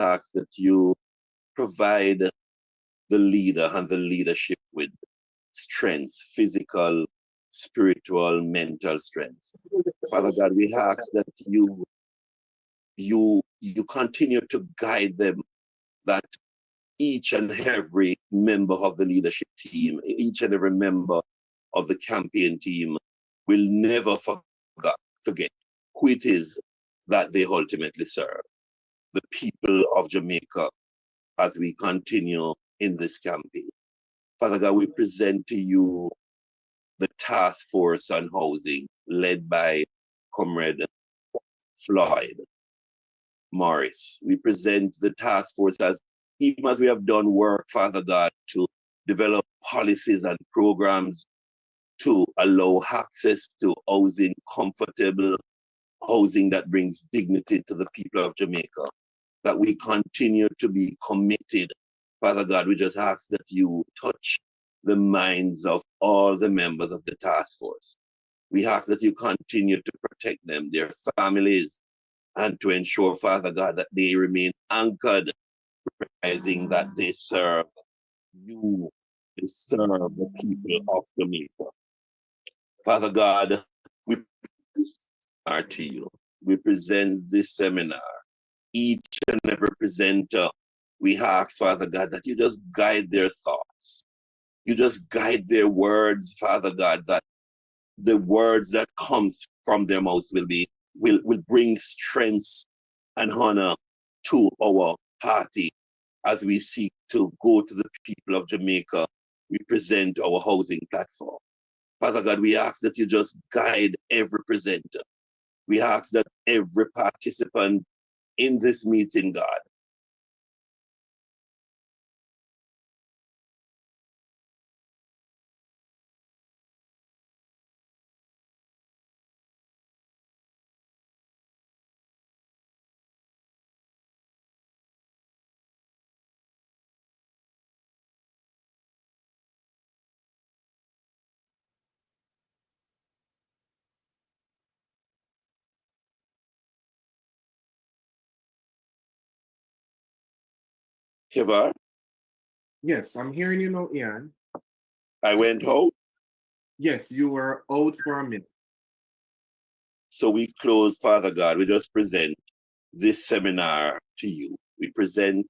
ask that you provide the leader and the leadership with strength, physical, spiritual, mental strength. Father God, we ask that you continue to guide them, that each and every member of the leadership team, each and every member of the campaign team will never forget who it is that they ultimately serve, the people of Jamaica, as we continue in this campaign. Father God, we present to you the task force on housing led by Comrade Floyd Morris. We present the task force as even as we have done work, Father God, to develop policies and programs to allow access to housing, comfortable housing that brings dignity to the people of Jamaica, that we continue to be committed. Father God, we just ask that you touch the minds of all the members of the task force. We ask that you continue to protect them, their families, and to ensure, Father God, that they remain anchored, recognizing that they serve you, they serve the people of Jamaica. Father God, we are to you. We present this seminar. Each and every presenter, we ask, Father God, that you just guide their thoughts. You just guide their words, Father God, that the words that comes from their mouths will bring strength and honor to our party as we seek to go to the people of Jamaica. We present our housing platform. Father God, we ask that you just guide every presenter. We ask that every participant in this meeting, God, Kivar, Yes, I'm hearing you now, Ian. I went out. Yes, you were out for a minute. So we close, Father God. We just present this seminar to you. We present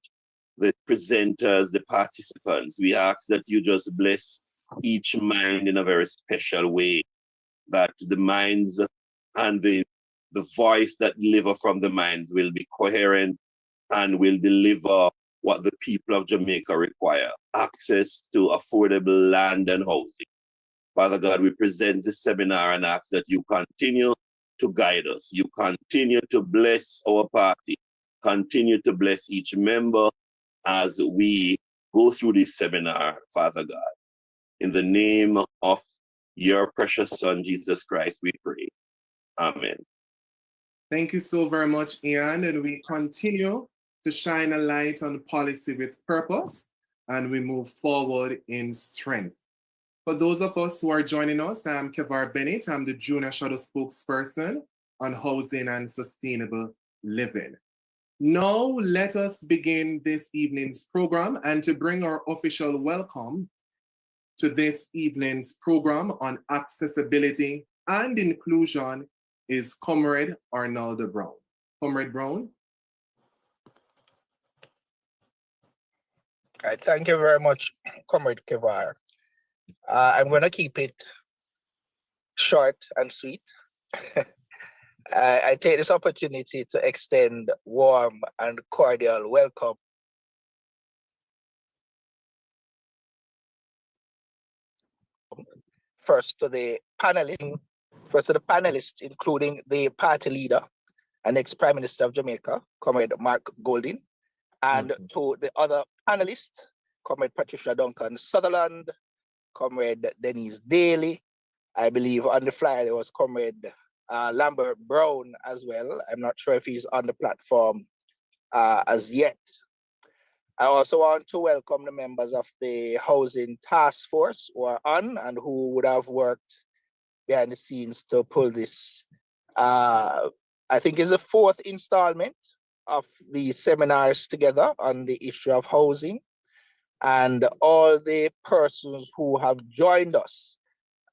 the presenters, the participants. We ask that you just bless each mind in a very special way, that the minds and the voice that deliver from the minds will be coherent and will deliver what the people of Jamaica require: access to affordable land and housing. Father God, we present this seminar and ask that you continue to guide us. You continue to bless our party. Continue to bless each member as we go through this seminar, Father God. In the name of your precious Son, Jesus Christ, we pray. Amen. Thank you so very much, Ian. And we continue to shine a light on policy with purpose, and we move forward in strength. For those of us who are joining us, I'm Kevar Bennett. I'm the Junior Shadow Spokesperson on Housing and Sustainable Living. Now, let us begin this evening's program, and to bring our official welcome to this evening's program on accessibility and inclusion is Comrade Arnaldo Brown. Comrade Brown. Thank you very much, Comrade Kevar. I'm going to keep it short and sweet. I take this opportunity to extend warm and cordial welcome first to the panelists, including the party leader and ex-Prime Minister of Jamaica, Comrade Mark Golding, and to the other panelists, Comrade Patricia Duncan Sutherland, Comrade Denise Daly. I believe on the flyer there was Comrade Lambert Brown as well. I'm not sure if he's on the platform as yet. I also want to welcome the members of the Housing Task Force who are on and who would have worked behind the scenes to pull this. I think it's the fourth installment of the seminars together on the issue of housing, and all the persons who have joined us.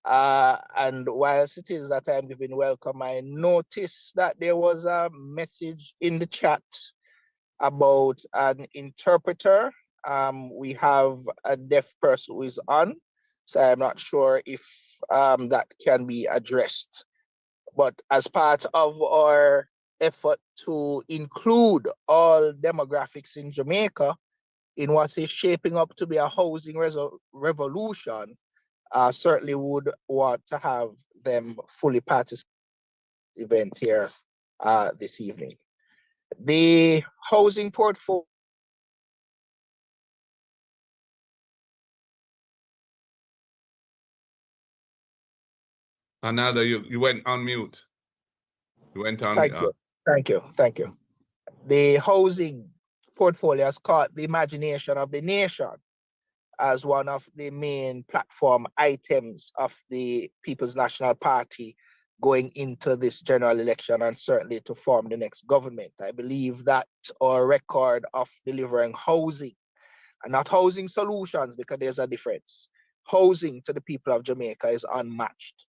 And whilst it is that I'm giving welcome, I noticed that there was a message in the chat about an interpreter. We have a deaf person who is on, so I'm not sure if that can be addressed. But as part of our effort to include all demographics in Jamaica in what is shaping up to be a housing revolution, certainly would want to have them fully participate in the event here this evening. The housing portfolio. Another, you went on mute. You went on. Thank you. The housing portfolio has caught the imagination of the nation as one of the main platform items of the People's National Party going into this general election and certainly to form the next government. I believe that our record of delivering housing, and not housing solutions, because there's a difference, housing to the people of Jamaica is unmatched.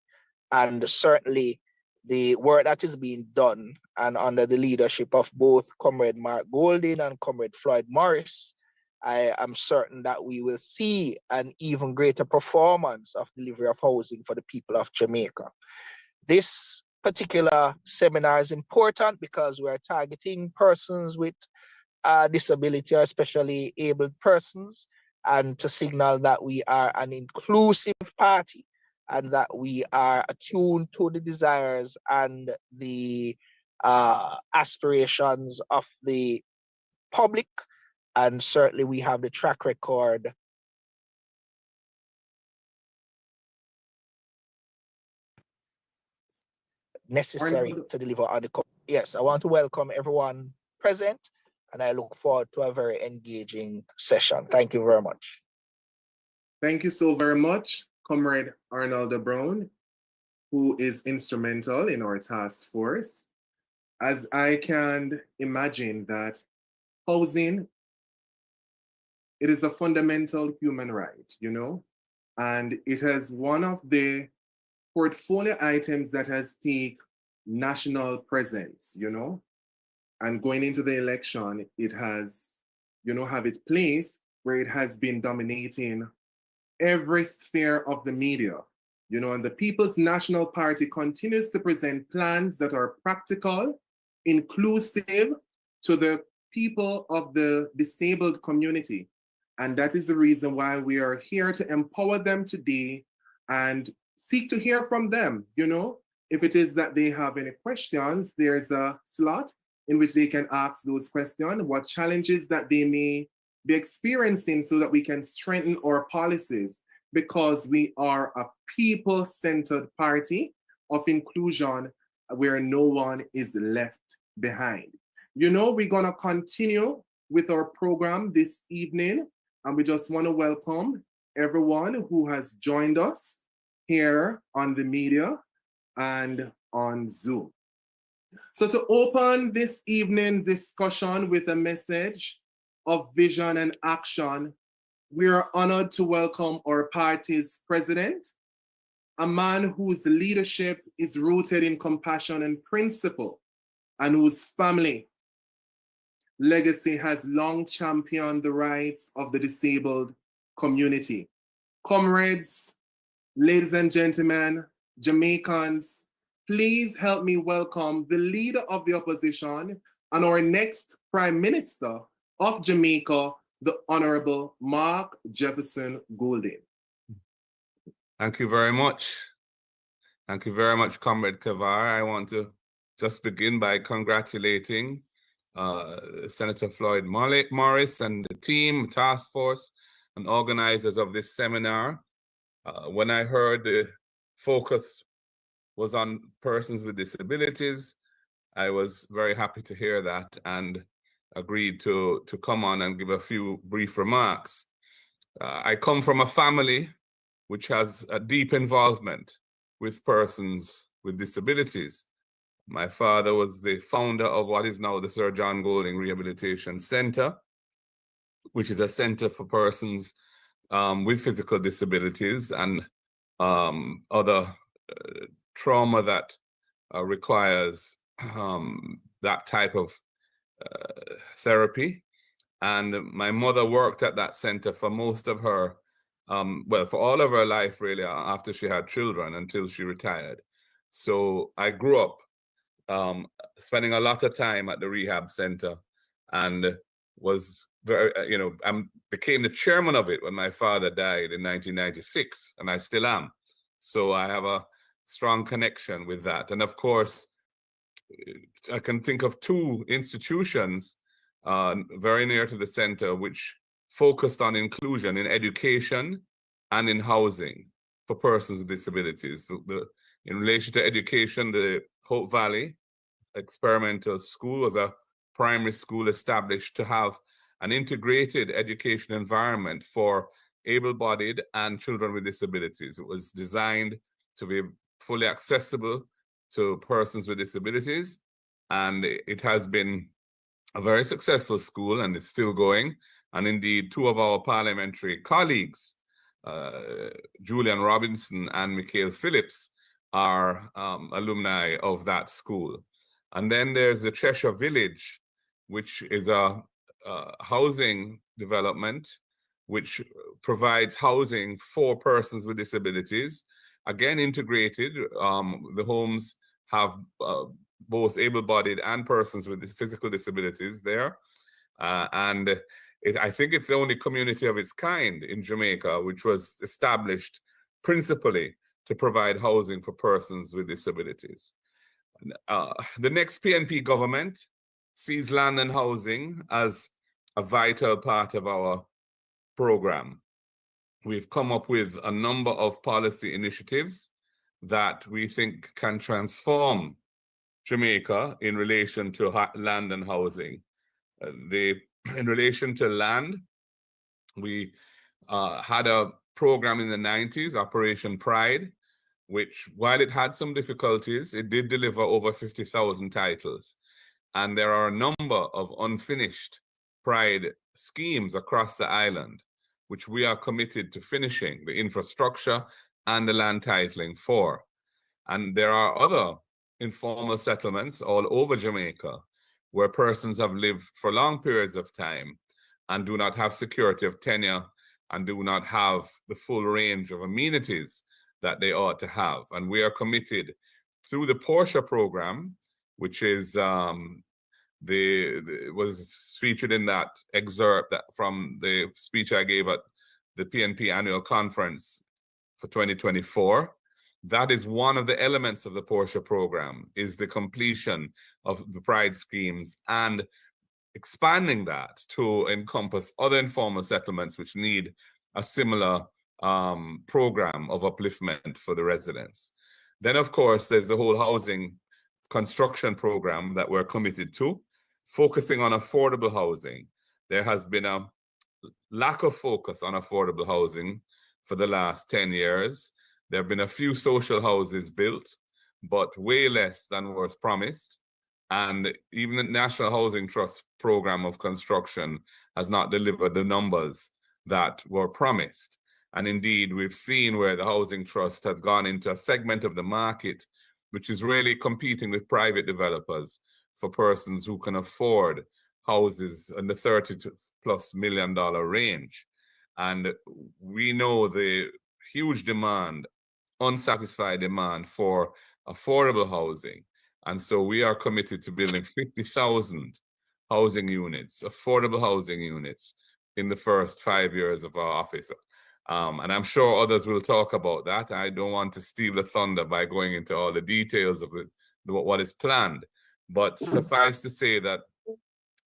And certainly the work that is being done and under the leadership of both Comrade Mark Golding and Comrade Floyd Morris, I am certain that we will see an even greater performance of delivery of housing for the people of Jamaica. This particular seminar is important because we are targeting persons with disability, or especially abled persons, and to signal that we are an inclusive party and that we are attuned to the desires and the aspirations of the public. And certainly we have the track record necessary to deliver on the. Yes, I want to welcome everyone present, and I look forward to a very engaging session. Thank you very much. Thank you so very much, Comrade Arnaldo Brown, who is instrumental in our task force. As I can imagine that housing, it is a fundamental human right, you know, and it is one of the portfolio items that has taken national presence, you know, and going into the election, it has, you know, have its place where it has been dominating every sphere of the media, you know, and the People's National Party continues to present plans that are practical, inclusive to the people of the disabled community. And that is the reason why we are here to empower them today and seek to hear from them, you know. If it is that they have any questions, there's a slot in which they can ask those questions, what challenges that they may be experiencing, so that we can strengthen our policies, because we are a people-centered party of inclusion where no one is left behind. You know, we're gonna continue with our program this evening, and we just wanna welcome everyone who has joined us here on the media and on Zoom. So to open this evening discussion with a message of vision and action, we are honored to welcome our party's president, a man whose leadership is rooted in compassion and principle, and whose family legacy has long championed the rights of the disabled community. Comrades, ladies and gentlemen, Jamaicans, please help me welcome the leader of the opposition and our next Prime Minister of Jamaica, the Honorable Mark Jefferson Golding. Thank you very much. Thank you very much, Comrade Kavar. I want to just begin by congratulating Senator Floyd Morris and the team, task force, and organizers of this seminar. When I heard the focus was on persons with disabilities, I was very happy to hear that and agreed to come on and give a few brief remarks. I come from a family which has a deep involvement with persons with disabilities. My father was the founder of what is now the Sir John Golding Rehabilitation Center, which is a center for persons with physical disabilities and other trauma that requires that type of therapy. And my mother worked at that center for most of her, well, for all of her life, really, after she had children until she retired. So I grew up spending a lot of time at the rehab center and was very, became the chairman of it when my father died in 1996, and I still am. So I have a strong connection with that. And of course, I can think of two institutions very near to the center which focused on inclusion in education and in housing for persons with disabilities. In relation to education, the Hope Valley Experimental School was a primary school established to have an integrated education environment for able-bodied and children with disabilities. It was designed to be fully accessible to persons with disabilities, and it has been a very successful school, and it's still going. And indeed, two of our parliamentary colleagues, Julian Robinson and Mikhail Phillips, are alumni of that school. And then there's the Cheshire Village, which is a housing development which provides housing for persons with disabilities. Again, integrated. The homes have both able-bodied and persons with physical disabilities there. And I think it's the only community of its kind in Jamaica, which was established principally to provide housing for persons with disabilities. The next PNP government sees land and housing as a vital part of our program. We've come up with a number of policy initiatives that we think can transform Jamaica in relation to land and housing. In relation to land, we had a program in the 90s, Operation Pride, which, while it had some difficulties, it did deliver over 50,000 titles. And there are a number of unfinished Pride schemes across the island, which we are committed to finishing the infrastructure and the land titling for. And there are other informal settlements all over Jamaica where persons have lived for long periods of time and do not have security of tenure and do not have the full range of amenities that they ought to have. And we are committed through the Portia program, which is was featured in that excerpt from the speech I gave at the PNP annual conference for 2024. That is one of the elements of the Portia program, is the completion of the Pride schemes and expanding that to encompass other informal settlements which need a similar program of upliftment for the residents. Then, of course, there's the whole housing construction program that we're committed to, focusing on affordable housing. There has been a lack of focus on affordable housing for the last 10 years. There have been a few social houses built, but way less than was promised. And even the National Housing Trust program of construction has not delivered the numbers that were promised. And indeed, we've seen where the Housing Trust has gone into a segment of the market which is really competing with private developers for persons who can afford houses in the $30+ million range. And we know the huge demand, unsatisfied demand for affordable housing. And so we are committed to building 50,000 housing units, affordable housing units, in the first 5 years of our office. And I'm sure others will talk about that. I don't want to steal the thunder by going into all the details of what is planned. But suffice to say that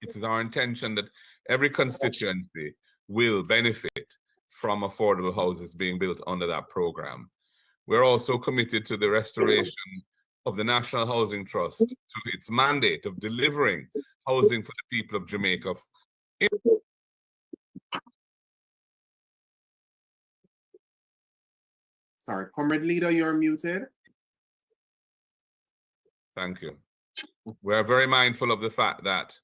it is our intention that every constituency will benefit from affordable houses being built under that program. We're also committed to the restoration of the National Housing Trust to its mandate of delivering housing for the people of Jamaica. Sorry, Comrade Leader, you're muted. Thank you. we're very mindful of the fact that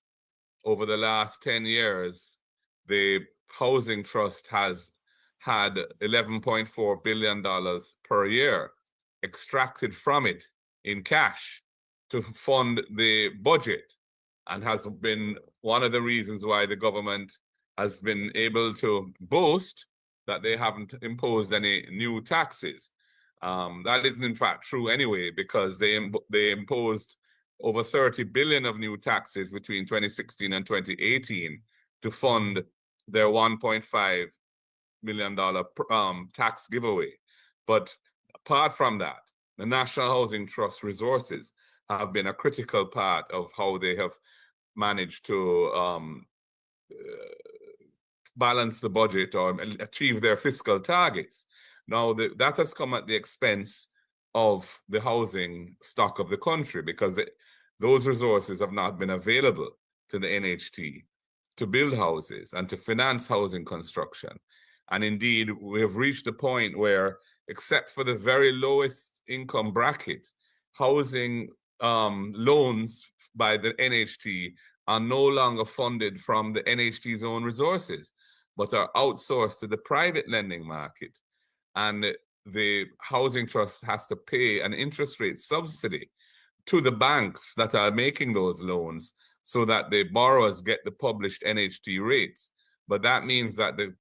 over the last 10 years, the Housing Trust has had $11.4 billion per year extracted from it in cash to fund the budget, and has been one of the reasons why the government has been able to boast that they haven't imposed any new taxes. That isn't in fact true anyway, because they imposed over 30 billion of new taxes between 2016 and 2018 to fund their $1.5 million tax giveaway. But apart from that, the National Housing Trust resources have been a critical part of how they have managed to balance the budget or achieve their fiscal targets. Now, that has come at the expense of the housing stock of the country, because those resources have not been available to the NHT to build houses and to finance housing construction. And indeed, we have reached a point where, except for the very lowest income bracket, housing loans by the NHT are no longer funded from the NHT's own resources, but are outsourced to the private lending market. And the Housing Trust has to pay an interest rate subsidy to the banks that are making those loans so that the borrowers get the published NHT rates. But that means that the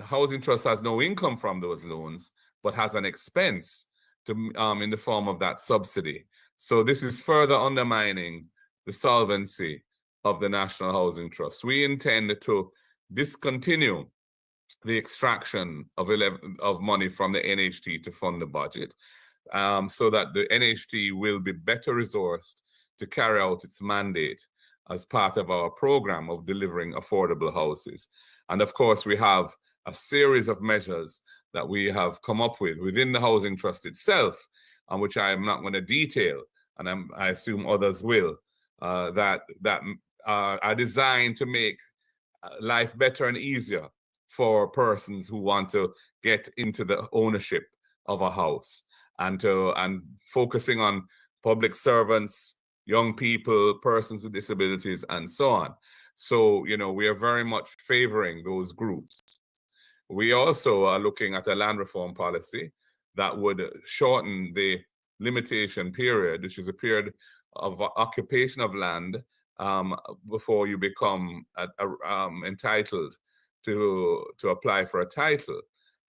Housing Trust has no income from those loans, but has an expense to, in the form of that subsidy. So this is further undermining the solvency of the National Housing Trust. We intend to discontinue the extraction of money from the NHT to fund the budget, so that the NHT will be better resourced to carry out its mandate as part of our program of delivering affordable houses. And of course, we have a series of measures that we have come up with within the Housing Trust itself, and which I am not going to detail, and I assume others will, that are designed to make life better and easier for persons who want to get into the ownership of a house, and focusing on public servants, young people, persons with disabilities, and so on. So, we are very much favoring those groups. We also are looking at a land reform policy that would shorten the limitation period, which is a period of occupation of land before you become entitled to apply for a title.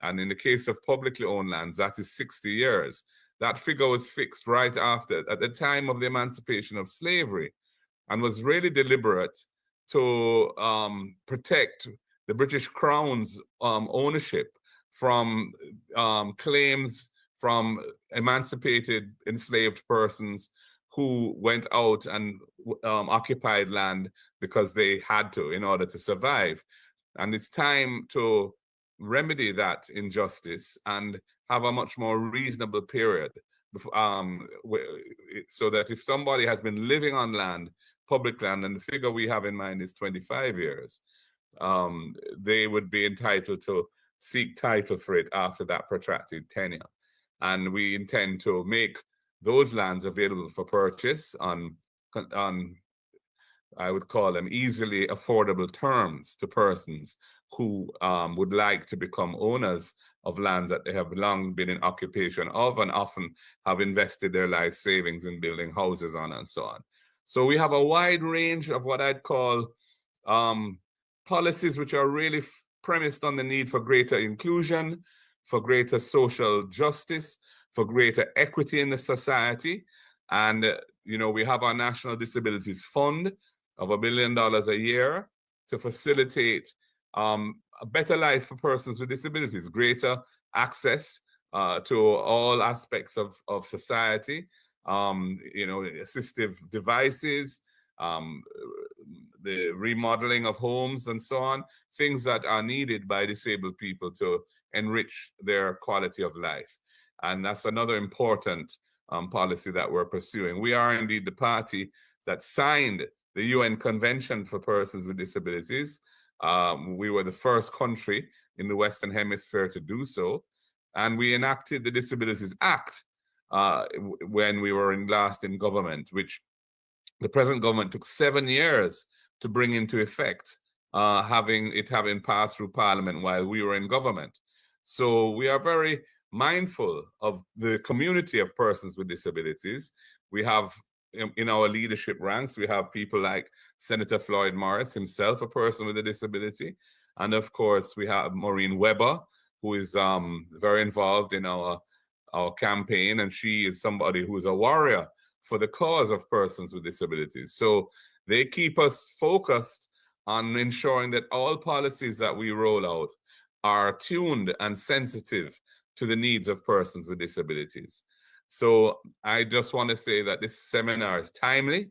And in the case of publicly owned lands, that is 60 years. That figure was fixed right after, at the time of the emancipation of slavery, and was really deliberate to protect the British Crown's ownership from claims from emancipated enslaved persons who went out and occupied land because they had to in order to survive. And it's time to remedy that injustice and have a much more reasonable period, so that if somebody has been living on land, public land, and the figure we have in mind is 25 years, they would be entitled to seek title for it after that protracted tenure. And we intend to make those lands available for purchase on I would call them easily affordable terms to persons who would like to become owners of lands that they have long been in occupation of and often have invested their life savings in building houses on, and so on. So we have a wide range of what I'd call policies which are really premised on the need for greater inclusion, for greater social justice, for greater equity in the society. And, we have our National Disabilities Fund of $1 billion a year to facilitate a better life for persons with disabilities, greater access to all aspects of society, assistive devices, the remodeling of homes and so on, things that are needed by disabled people to enrich their quality of life. And that's another important policy that we're pursuing. We are indeed the party that signed the UN Convention for Persons with Disabilities. We were the first country in the Western Hemisphere to do so. And we enacted the Disabilities Act when we were last in government, which the present government took 7 years to bring into effect, having passed through Parliament while we were in government. So we are very mindful of the community of persons with disabilities. We have in our leadership ranks, we have people like Senator Floyd Morris, himself a person with a disability. And of course, we have Maureen Weber, who is very involved in our campaign, and she is somebody who is a warrior for the cause of persons with disabilities. So they keep us focused on ensuring that all policies that we roll out are tuned and sensitive to the needs of persons with disabilities. So I just want to say that this seminar is timely,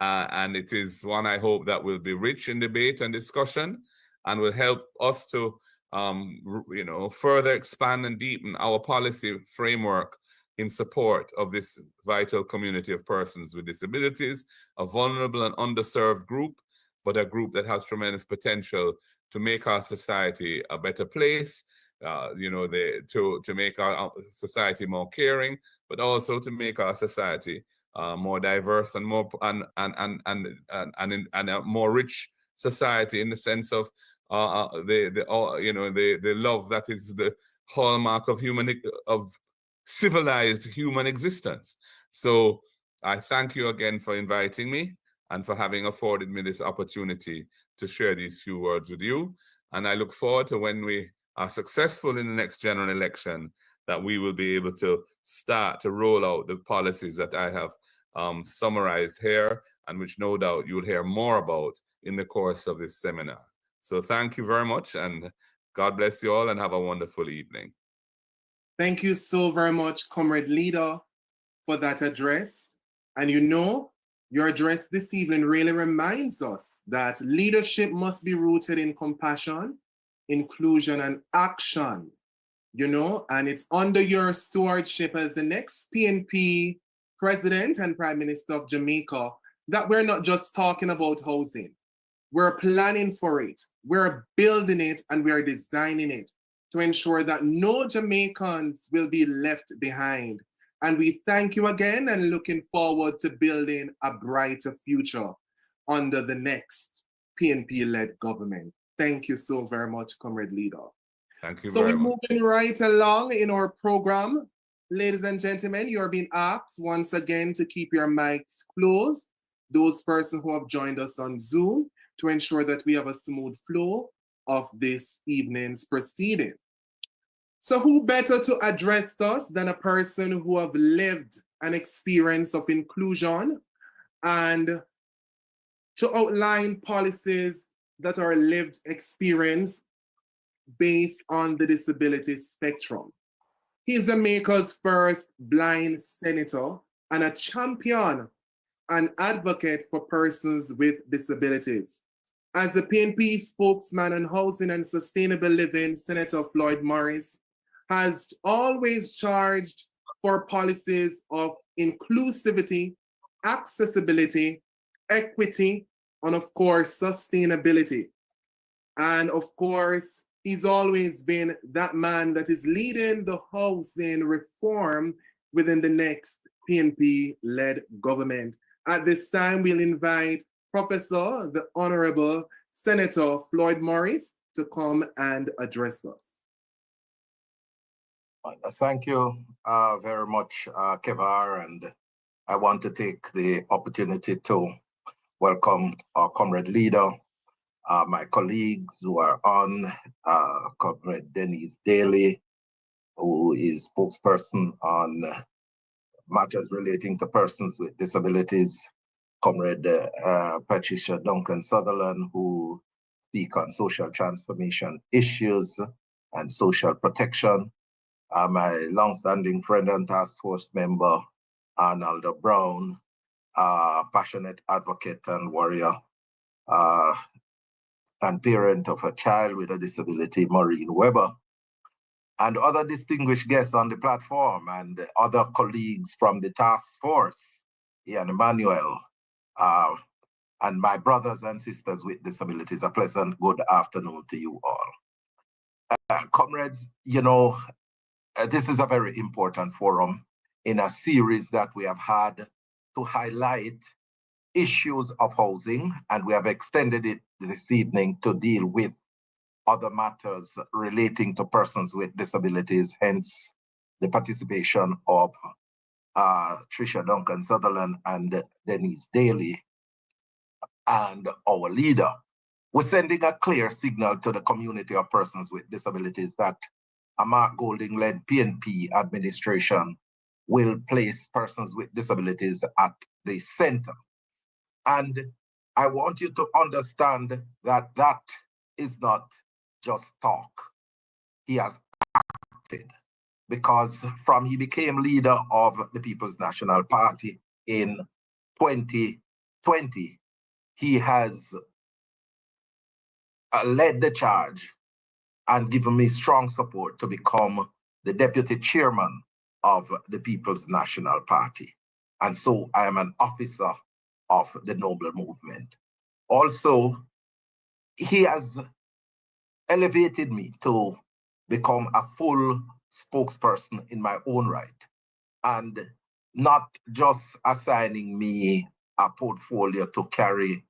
and it is one I hope that will be rich in debate and discussion, and will help us to further expand and deepen our policy framework in support of this vital community of persons with disabilities, a vulnerable and underserved group, but a group that has tremendous potential to make our society a better place, to make our society more caring, but also to make our society more diverse and more and a more rich society in the sense of the love that is the hallmark of civilized human existence. So I thank you again for inviting me and for having afforded me this opportunity to share these few words with you. And I look forward to when we are successful in the next general election, that we will be able to start to roll out the policies that I have summarized here, and which no doubt you'll hear more about in the course of this seminar. So thank you very much, and God bless you all, and have a wonderful evening. Thank you so very much, Comrade Leader, for that address. And your address this evening really reminds us that leadership must be rooted in compassion, inclusion, and action, and it's under your stewardship as the next PNP President and Prime Minister of Jamaica that we're not just talking about housing. We're planning for it, we're building it, and we're designing it to ensure that no Jamaicans will be left behind. And we thank you again and looking forward to building a brighter future under the next PNP-led government. Thank you so very much, Comrade Leader. Thank you so very we're much. moving right along in our program. Ladies and gentlemen, you're being asked once again to keep your mics closed. Those persons who have joined us on Zoom, to ensure that we have a smooth flow of this evening's proceeding. So who better to address us than a person who have lived an experience of inclusion and to outline policies that are lived experience based on the disability spectrum. He's Jamaica's first blind senator and a champion and advocate for persons with disabilities. As the PNP spokesman on housing and sustainable living, Senator Floyd Morris has always charged for policies of inclusivity, accessibility, equity, and of course, sustainability. And of course, he's always been that man that is leading the housing reform within the next PNP-led government. At this time, we'll invite Professor, the Honorable Senator Floyd Morris, to come and address us. Thank you very much, Kevar, and I want to take the opportunity to welcome our Comrade Leader, my colleagues who are on, Comrade Denise Daly, who is spokesperson on matters relating to persons with disabilities, Comrade Patricia Duncan Sutherland, who speak on social transformation issues and social protection. My longstanding friend and task force member, Arnaldo Brown, passionate advocate and warrior, and parent of a child with a disability, Maureen Weber, and other distinguished guests on the platform, and other colleagues from the task force, Ian Emmanuel, and my brothers and sisters with disabilities. A pleasant good afternoon to you all. Comrades, this is a very important forum in a series that we have had to highlight issues of housing, and we have extended it this evening to deal with other matters relating to persons with disabilities, hence the participation of Tricia Duncan Sutherland and Denise Daly, and our leader. We're sending a clear signal to the community of persons with disabilities that a Mark Golding-led PNP administration will place persons with disabilities at the center. And I want you to understand that that is not just talk. He has acted, because from he became leader of the People's National Party in 2020, he has led the charge and given me strong support to become the deputy chairman of the People's National Party. And so I am an officer of the Noble Movement. Also, he has elevated me to become a full spokesperson in my own right, and not just assigning me a portfolio to carry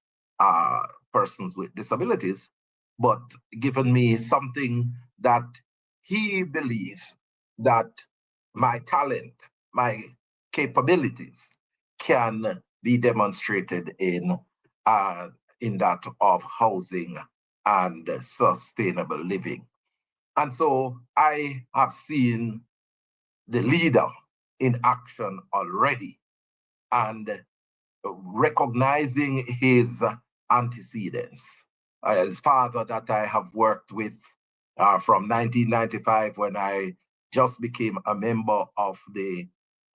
persons with disabilities, but given me something that he believes that my talent, my capabilities can be demonstrated in that of housing and sustainable living. And so I have seen the leader in action already, and recognizing his antecedents. His father that I have worked with from 1995, when I just became a member of the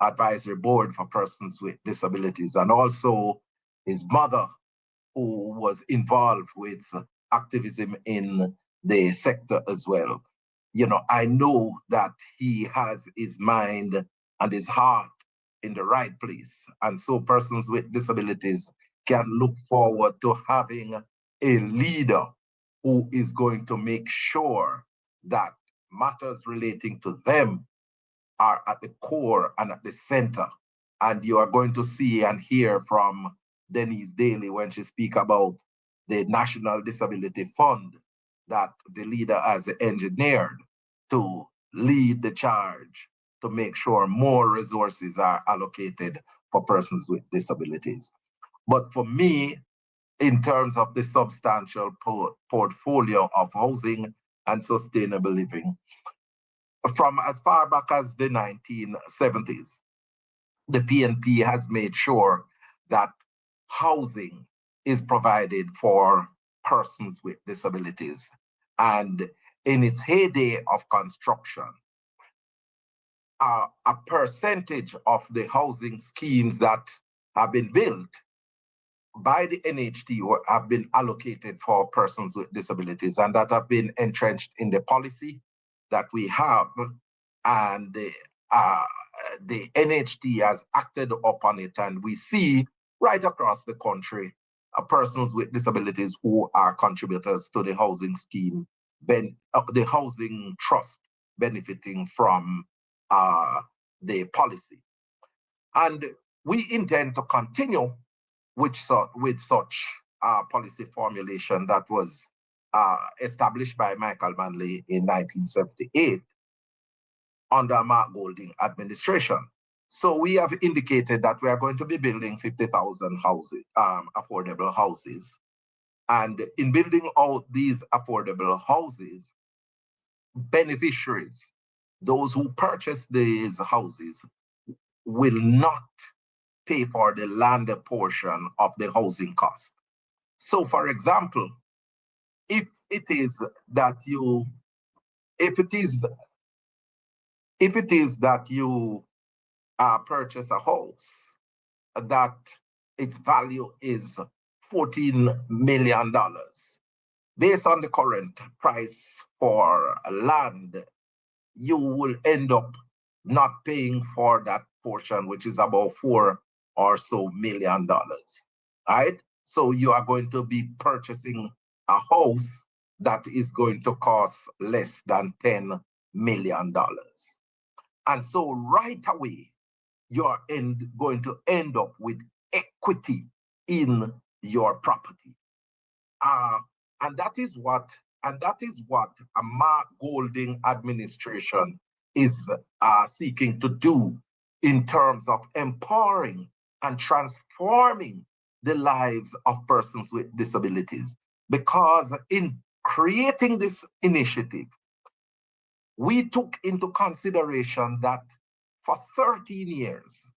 advisory board for persons with disabilities, and also his mother, who was involved with activism in the sector as well. You know, I know that he has his mind and his heart in the right place. And so persons with disabilities can look forward to having a leader who is going to make sure that matters relating to them are at the core and at the center. And you are going to see and hear from Denise Daly when she speaks about the National Disability Fund that the leader has engineered to lead the charge to make sure more resources are allocated for persons with disabilities. But for me, in terms of the substantial portfolio of housing and sustainable living, from as far back as the 1970s, the PNP has made sure that housing is provided for persons with disabilities. And in its heyday of construction, a percentage of the housing schemes that have been built by the NHT have been allocated for persons with disabilities, and that have been entrenched in the policy that we have. And the NHT has acted upon it, and we see right across the country persons with disabilities who are contributors to the housing scheme, the housing trust benefiting from the policy. And we intend to continue with such policy formulation that was established by Michael Manley in 1978 under Mark Golding administration. So we have indicated that we are going to be building 50,000 houses, affordable houses. And in building out these affordable houses, beneficiaries, those who purchase these houses, will not pay for the land portion of the housing cost. So for example, if it is that you purchase a house that its value is $14 million, based on the current price for land, you will end up not paying for that portion, which is about $4 or so million, right? So you are going to be purchasing a house that is going to cost less than $10 million. And so right away, you're going to end up with equity in your property. And that is what a Mark Golding administration is seeking to do in terms of empowering and transforming the lives of persons with disabilities. Because in creating this initiative, we took into consideration that for 13 years,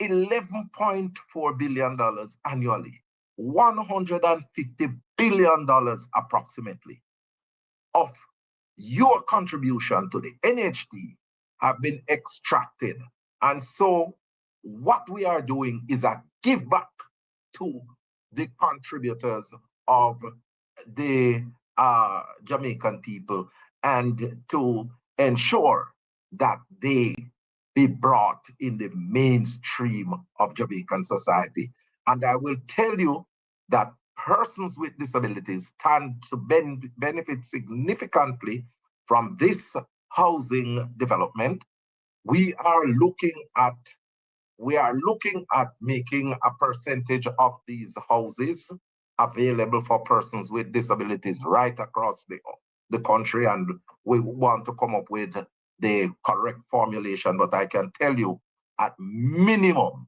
$11.4 billion annually, $150 billion approximately of your contribution to the NHT have been extracted. And so what we are doing is a give back to the contributors of the Jamaican people, and to ensure that they be brought in the mainstream of Jamaican society. And I will tell you that persons with disabilities stand to benefit significantly from this housing development. We are looking at making a percentage of these houses available for persons with disabilities right across the country, and we want to come up with the correct formulation. But I can tell you, at minimum,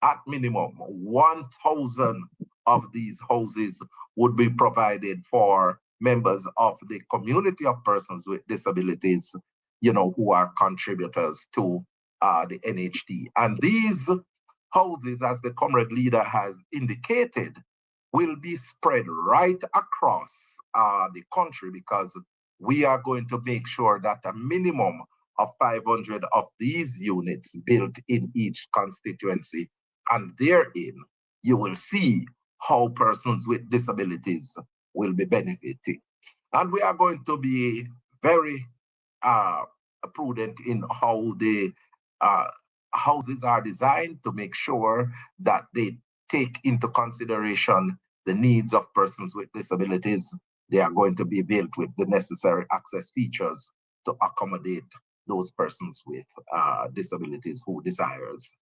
1,000 of these houses would be provided for members of the community of persons with disabilities, who are contributors to the NHT. And these houses, as the comrade leader has indicated, will be spread right across the country, because we are going to make sure that a minimum of 500 of these units built in each constituency. And therein, you will see how persons with disabilities will be benefiting. And we are going to be very prudent in how the houses are designed, to make sure that they take into consideration the needs of persons with disabilities. They are going to be built with the necessary access features to accommodate those persons with disabilities who desires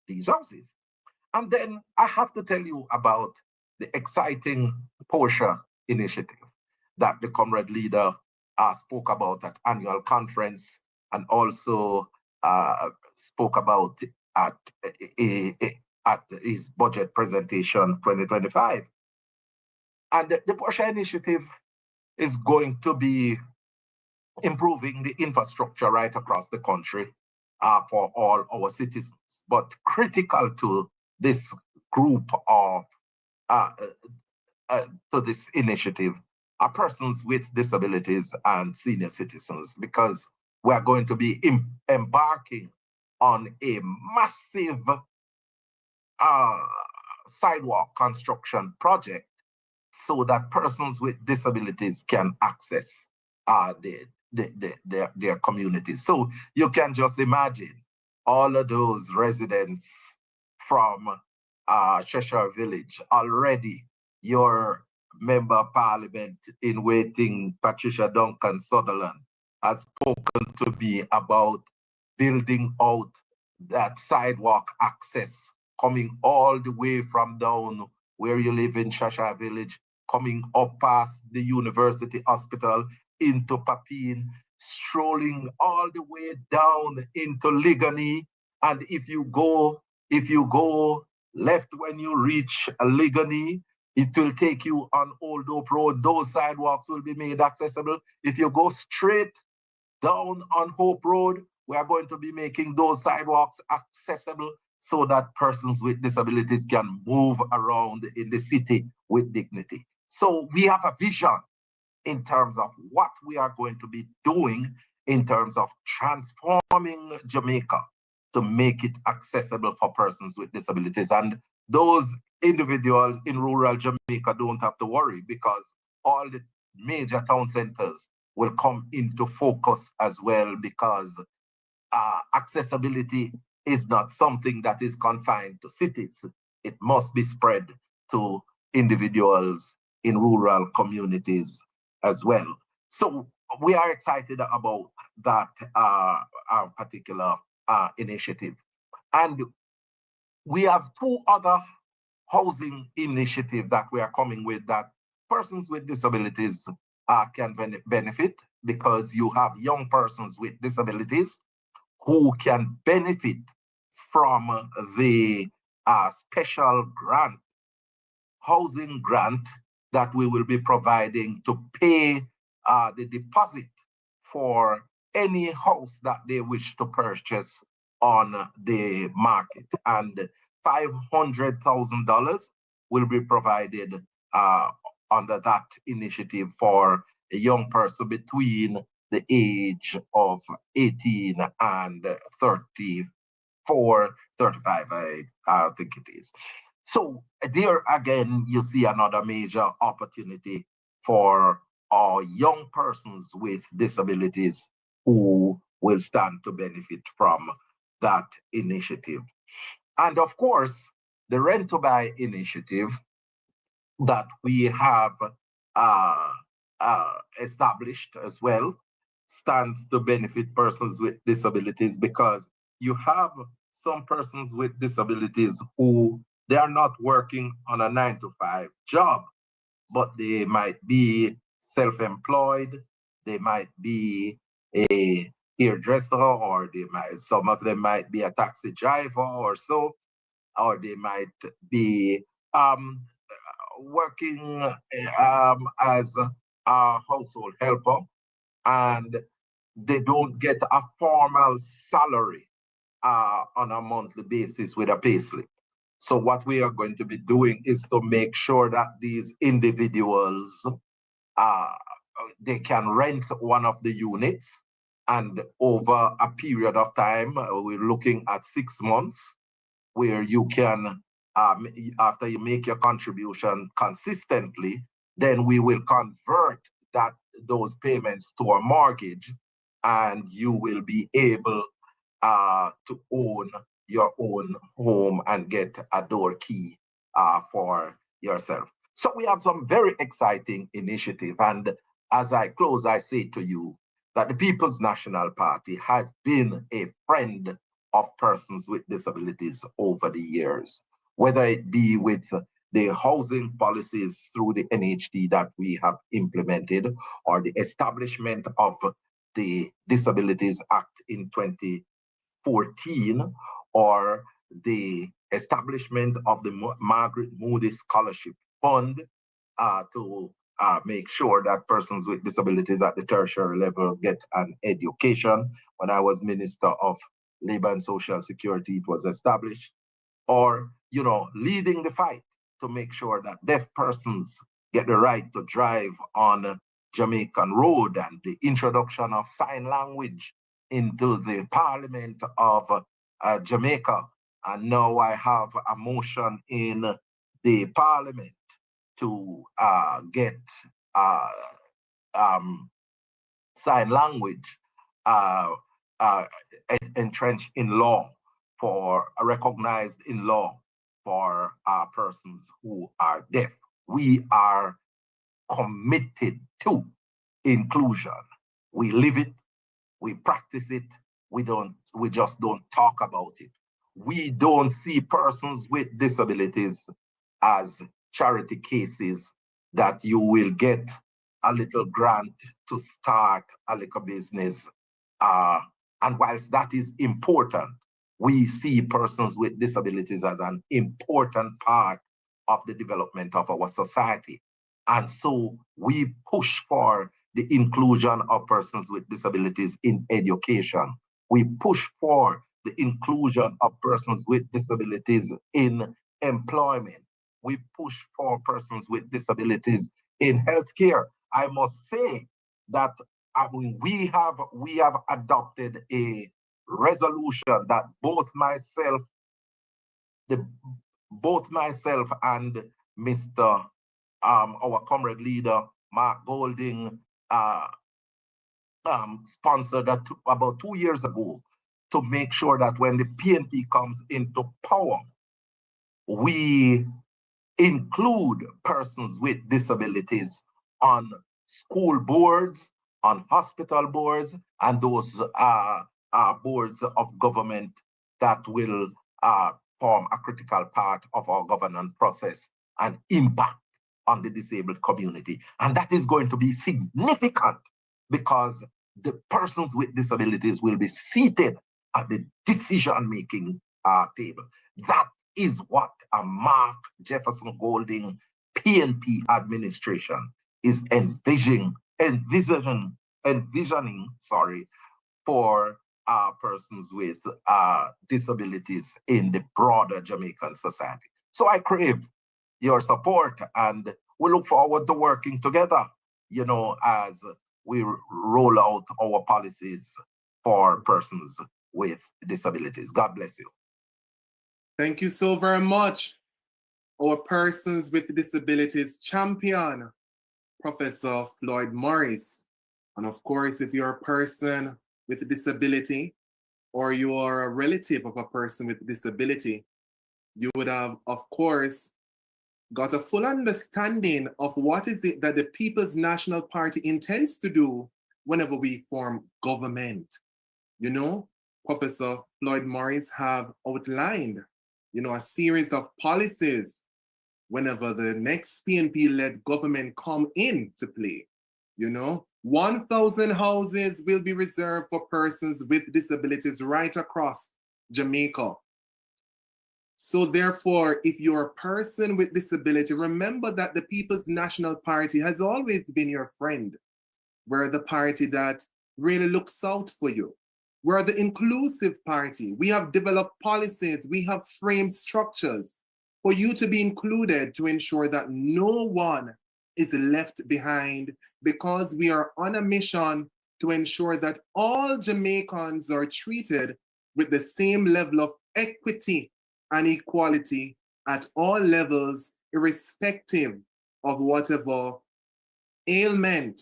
these houses. And then I have to tell you about the exciting Portia initiative that the comrade leader spoke about at annual conference, and also spoke about at his budget presentation 2025. And the Portia initiative is going to be improving the infrastructure right across the country for all our citizens. But critical to this group of, to this initiative are persons with disabilities and senior citizens, because we are going to be embarking on a massive sidewalk construction project, so that persons with disabilities can access their communities. So you can just imagine all of those residents from Cheshire Village. Already your member of parliament in waiting, Patricia Duncan Sutherland, has spoken to me about building out that sidewalk access, coming all the way from down where you live in Cheshire Village, coming up past the University Hospital into Papine, strolling all the way down into Ligani. And if you go left when you reach Ligani, it will take you on Old Hope Road. Those sidewalks will be made accessible. If you go straight down on Hope Road, we are going to be making those sidewalks accessible, so that persons with disabilities can move around in the city with dignity. So we have a vision in terms of what we are going to be doing in terms of transforming Jamaica to make it accessible for persons with disabilities. And those individuals in rural Jamaica don't have to worry, because all the major town centers will come into focus as well, because accessibility is not something that is confined to cities. It must be spread to individuals in rural communities as well. So we are excited about that particular initiative. And We have two other housing initiatives that we are coming with that persons with disabilities can benefit, because you have young persons with disabilities who can benefit from the special grant, housing grant, that we will be providing to pay the deposit for any house that they wish to purchase on the market. And $500,000 will be provided under that initiative for a young person between the age of 18 and 34, 35, I think it is. So there again, you see another major opportunity for our young persons with disabilities who will stand to benefit from that initiative. And of course, the Rent to Buy initiative that we have established as well stands to benefit persons with disabilities, because you have some persons with disabilities who they are not working on a 9-to-5 job, but they might be self-employed, they might be a hairdresser, or some of them might be a taxi driver or so, or they might be working as a household helper, and they don't get a formal salary on a monthly basis with a payslip. So what we are going to be doing is to make sure that these individuals, they can rent one of the units, and over a period of time, we're looking at 6 months, where you can, after you make your contribution consistently, then we will convert those payments to a mortgage, and you will be able to own your own home and get a door key for yourself. So we have some very exciting initiative. And as I close, I say to you that the People's National Party has been a friend of persons with disabilities over the years, whether it be with the housing policies through the NHD that we have implemented, or the establishment of the Disabilities Act in 2014, or the establishment of the Margaret Moody Scholarship Fund to make sure that persons with disabilities at the tertiary level get an education. When I was Minister of Labor and Social Security, it was established. Or, leading the fight to make sure that deaf persons get the right to drive on Jamaican Road, and the introduction of sign language into the Parliament of Jamaica. And now I have a motion in the Parliament to get sign language entrenched in law, recognized in law for persons who are deaf. We are committed to inclusion. We live it, we practice it, we just don't talk about it. We don't see persons with disabilities as charity cases that you will get a little grant to start a little business. And whilst that is important, we see persons with disabilities as an important part of the development of our society. And so we push for the inclusion of persons with disabilities in education. We push for the inclusion of persons with disabilities in employment. We push for persons with disabilities in healthcare. I must say that we have adopted a resolution that both myself and Mr. Our comrade leader, Mark Golding, sponsored about 2 years ago, to make sure that when the PNP comes into power, we include persons with disabilities on school boards, on hospital boards, and those boards of government that will form a critical part of our governance process and impact on the disabled community. And that is going to be significant because the persons with disabilities will be seated at the decision-making table. That is what a Mark Jefferson Golding PNP administration is envisioning, for persons with disabilities in the broader Jamaican society. So I crave your support, and we look forward to working together, you know, as we roll out our policies for persons with disabilities. God bless you. Thank you so very much, our Persons with Disabilities champion, Professor Floyd Morris. And of course, if you're a person with a disability or you are a relative of a person with a disability, you would have, of course, got a full understanding of what is it that the People's National Party intends to do whenever we form government. You know, Professor Floyd Morris have outlined, you know, a series of policies whenever the next PNP-led government come into play. You know, 1,000 houses will be reserved for persons with disabilities right across Jamaica. So therefore, if you're a person with disability, remember that the People's National Party has always been your friend. We're the party that really looks out for you. We're the inclusive party. We have developed policies, we have framed structures for you to be included to ensure that no one is left behind, because we are on a mission to ensure that all Jamaicans are treated with the same level of equity and equality at all levels, irrespective of whatever ailment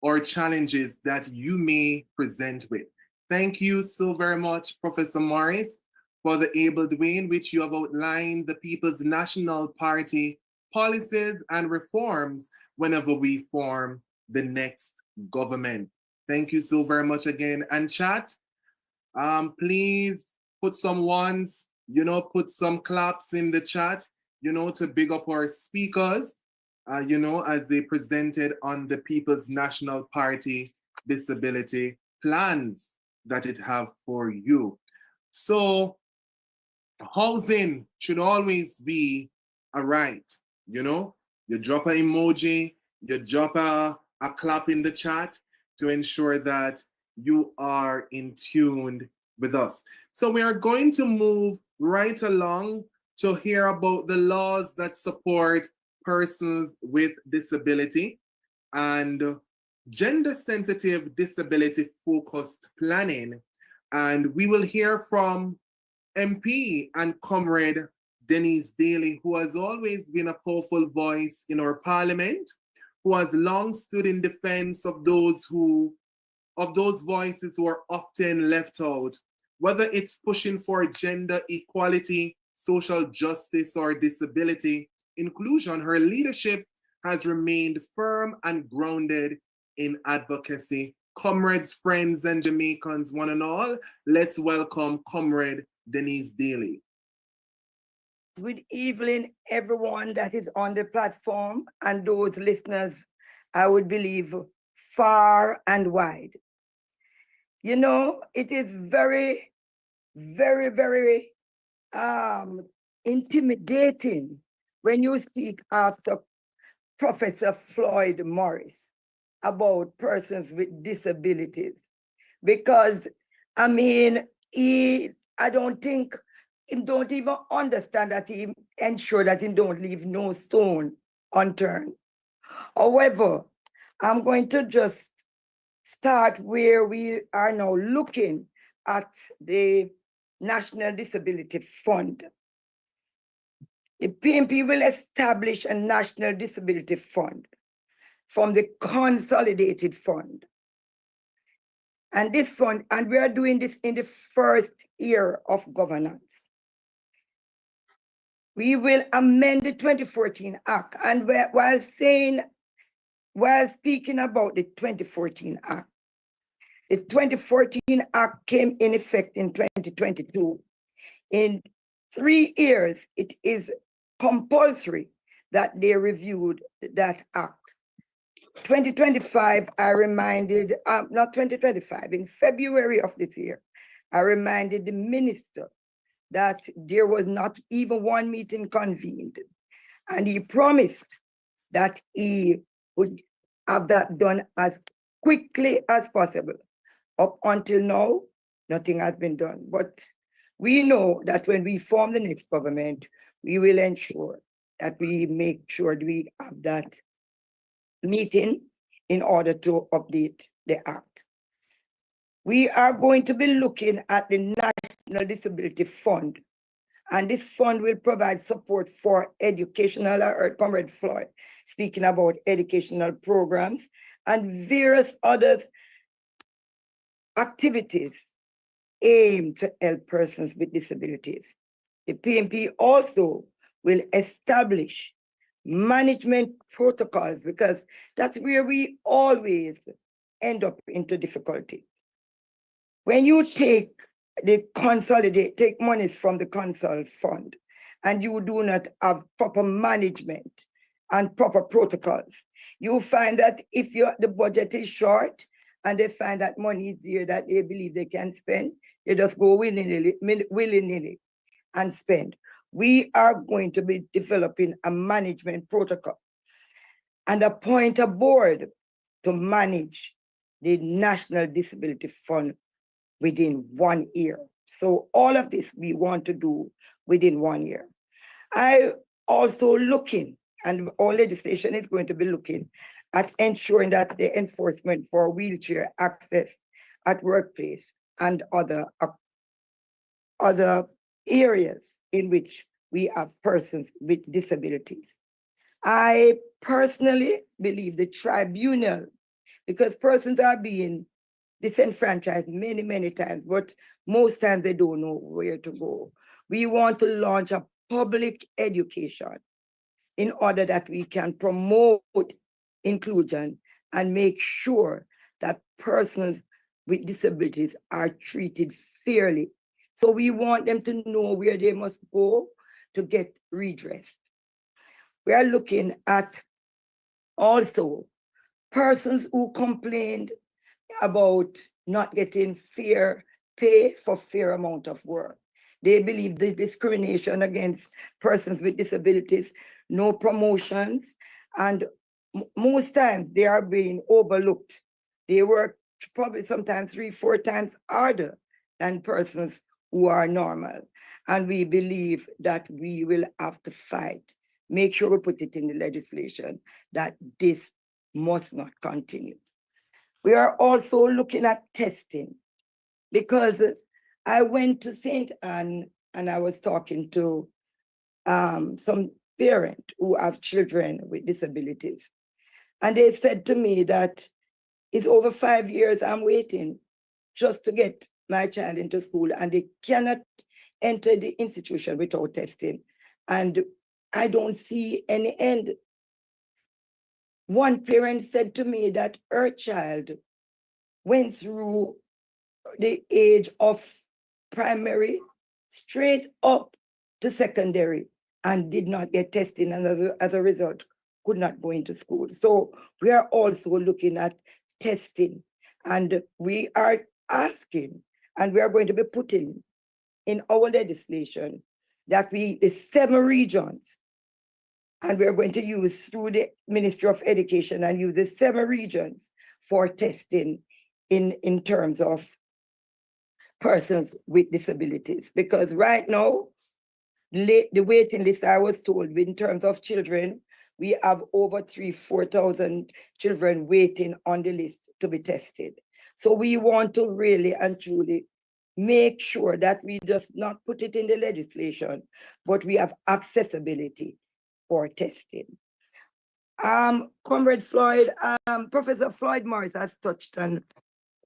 or challenges that you may present with. Thank you so very much, Professor Morris, for the able way in which you have outlined the People's National Party policies and reforms whenever we form the next government. Thank you so very much again. And chat, please put some ones, you know, put some claps in the chat, you know, to big up our speakers, you know, as they presented on the People's National Party disability plans that it have for you. So housing should always be a right, you know. You drop an emoji, you drop a clap in the chat to ensure that you are in tune with us. So we are going to move right along to hear about the laws that support persons with disability and gender-sensitive disability-focused planning. And we will hear from MP and Comrade Denise Daly, who has always been a powerful voice in our parliament, who has long stood in defense of those voices who are often left out, whether it's pushing for gender equality, social justice, or disability inclusion. Her leadership has remained firm and grounded in advocacy. Comrades, friends, and Jamaicans, one and all, let's welcome Comrade Denise Daly. Good evening, everyone that is on the platform and those listeners, I would believe, far and wide. You know, it is very, very, very intimidating when you speak after Professor Floyd Morris about persons with disabilities, because I mean, I don't think he don't even understand that he ensure that he don't leave no stone unturned. However, I'm going to just start where we are now looking at the National Disability Fund. The PNP will establish a National Disability Fund from the Consolidated Fund. And this fund, and we are doing this in the first year of governance. We will amend the 2014 Act. And while speaking about the 2014 Act, the 2014 Act came in effect in 2022. 3 years, it is compulsory that they reviewed that act. 2025, I reminded, not 2025, in February of this year, I reminded the minister that there was not even one meeting convened. And he promised that he would have that done as quickly as possible. Up until now, nothing has been done. But we know that when we form the next government, we will ensure that we make sure that we have that meeting in order to update the act. We are going to be looking at the National Disability Fund, and this fund will provide support for educational, or Comrade Floyd speaking about educational programs and various other activities aimed to help persons with disabilities. The PNP also will establish management protocols, because that's where we always end up into difficulty. When you take monies from the consult fund and you do not have proper management and proper protocols, you find that if the budget is short and they find that money is there that they believe they can spend, they just go willy-nilly and spend. We are going to be developing a management protocol and appoint a board to manage the National Disability Fund within 1 year. So all of this we want to do within 1 year. I also looking, and all legislation is going to be looking at ensuring that the enforcement for wheelchair access at workplace and other areas in which we have persons with disabilities. I personally believe the tribunal, because persons are being disenfranchised many, many times, but most times they don't know where to go. We want to launch a public education in order that we can promote inclusion and make sure that persons with disabilities are treated fairly. So we want them to know where they must go to get redressed. We are looking at also persons who complained about not getting fair pay for fair amount of work. They believe the discrimination against persons with disabilities, no promotions, and most times they are being overlooked. They work probably sometimes 3-4 times harder than persons who are normal. And we believe that we will have to fight. Make sure we put it in the legislation that this must not continue. We are also looking at testing, because I went to St. Anne and I was talking to some parents who have children with disabilities. And they said to me that it's over 5 years I'm waiting just to get my child into school, and they cannot enter the institution without testing. And I don't see any end. One parent said to me that her child went through the age of primary straight up to secondary and did not get testing, and as a result could not go into school. So we are also looking at testing, and we are asking, and we are going to be putting in our legislation that the 7 regions, and we are going to use through the Ministry of Education and use the 7 regions for testing in terms of persons with disabilities. Because right now, the waiting list, I was told, in terms of children, we have over 4,000 children waiting on the list to be tested. So we want to really and truly make sure that we just not put it in the legislation, but we have accessibility for testing. Comrade Floyd, Professor Floyd Morris has touched on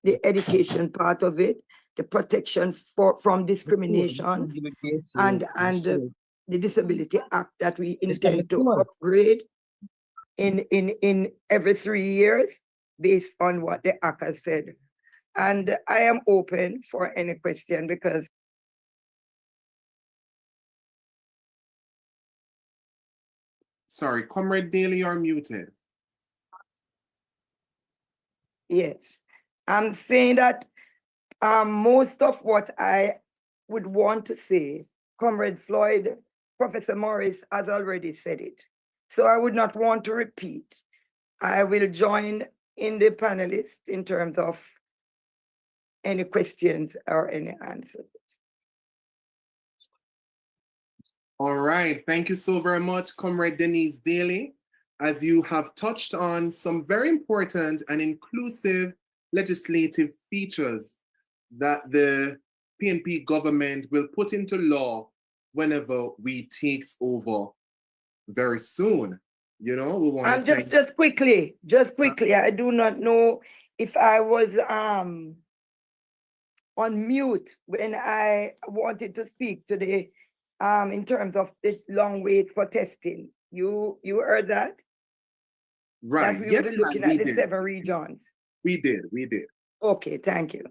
the education part of it, the protection from discrimination, and the Disability Act that we intend to upgrade in every 3 years based on what the Act has said. And I am open for any question, because Sorry, Comrade Daly, you're muted. Yes. I'm saying that most of what I would want to say, Comrade Floyd, Professor Morris has already said it. So I would not want to repeat. I will join in the panelists in terms of any questions or any answers. All right, thank you so very much, Comrade Denise Daly, as you have touched on some very important and inclusive legislative features that the PNP government will put into law whenever we takes over very soon. You know, we want to just quickly, I do not know if I was on mute when I wanted to speak today in terms of the long wait for testing. You heard that? Right. That we Yes, will be looking at the 7 regions. We did. Okay, thank you.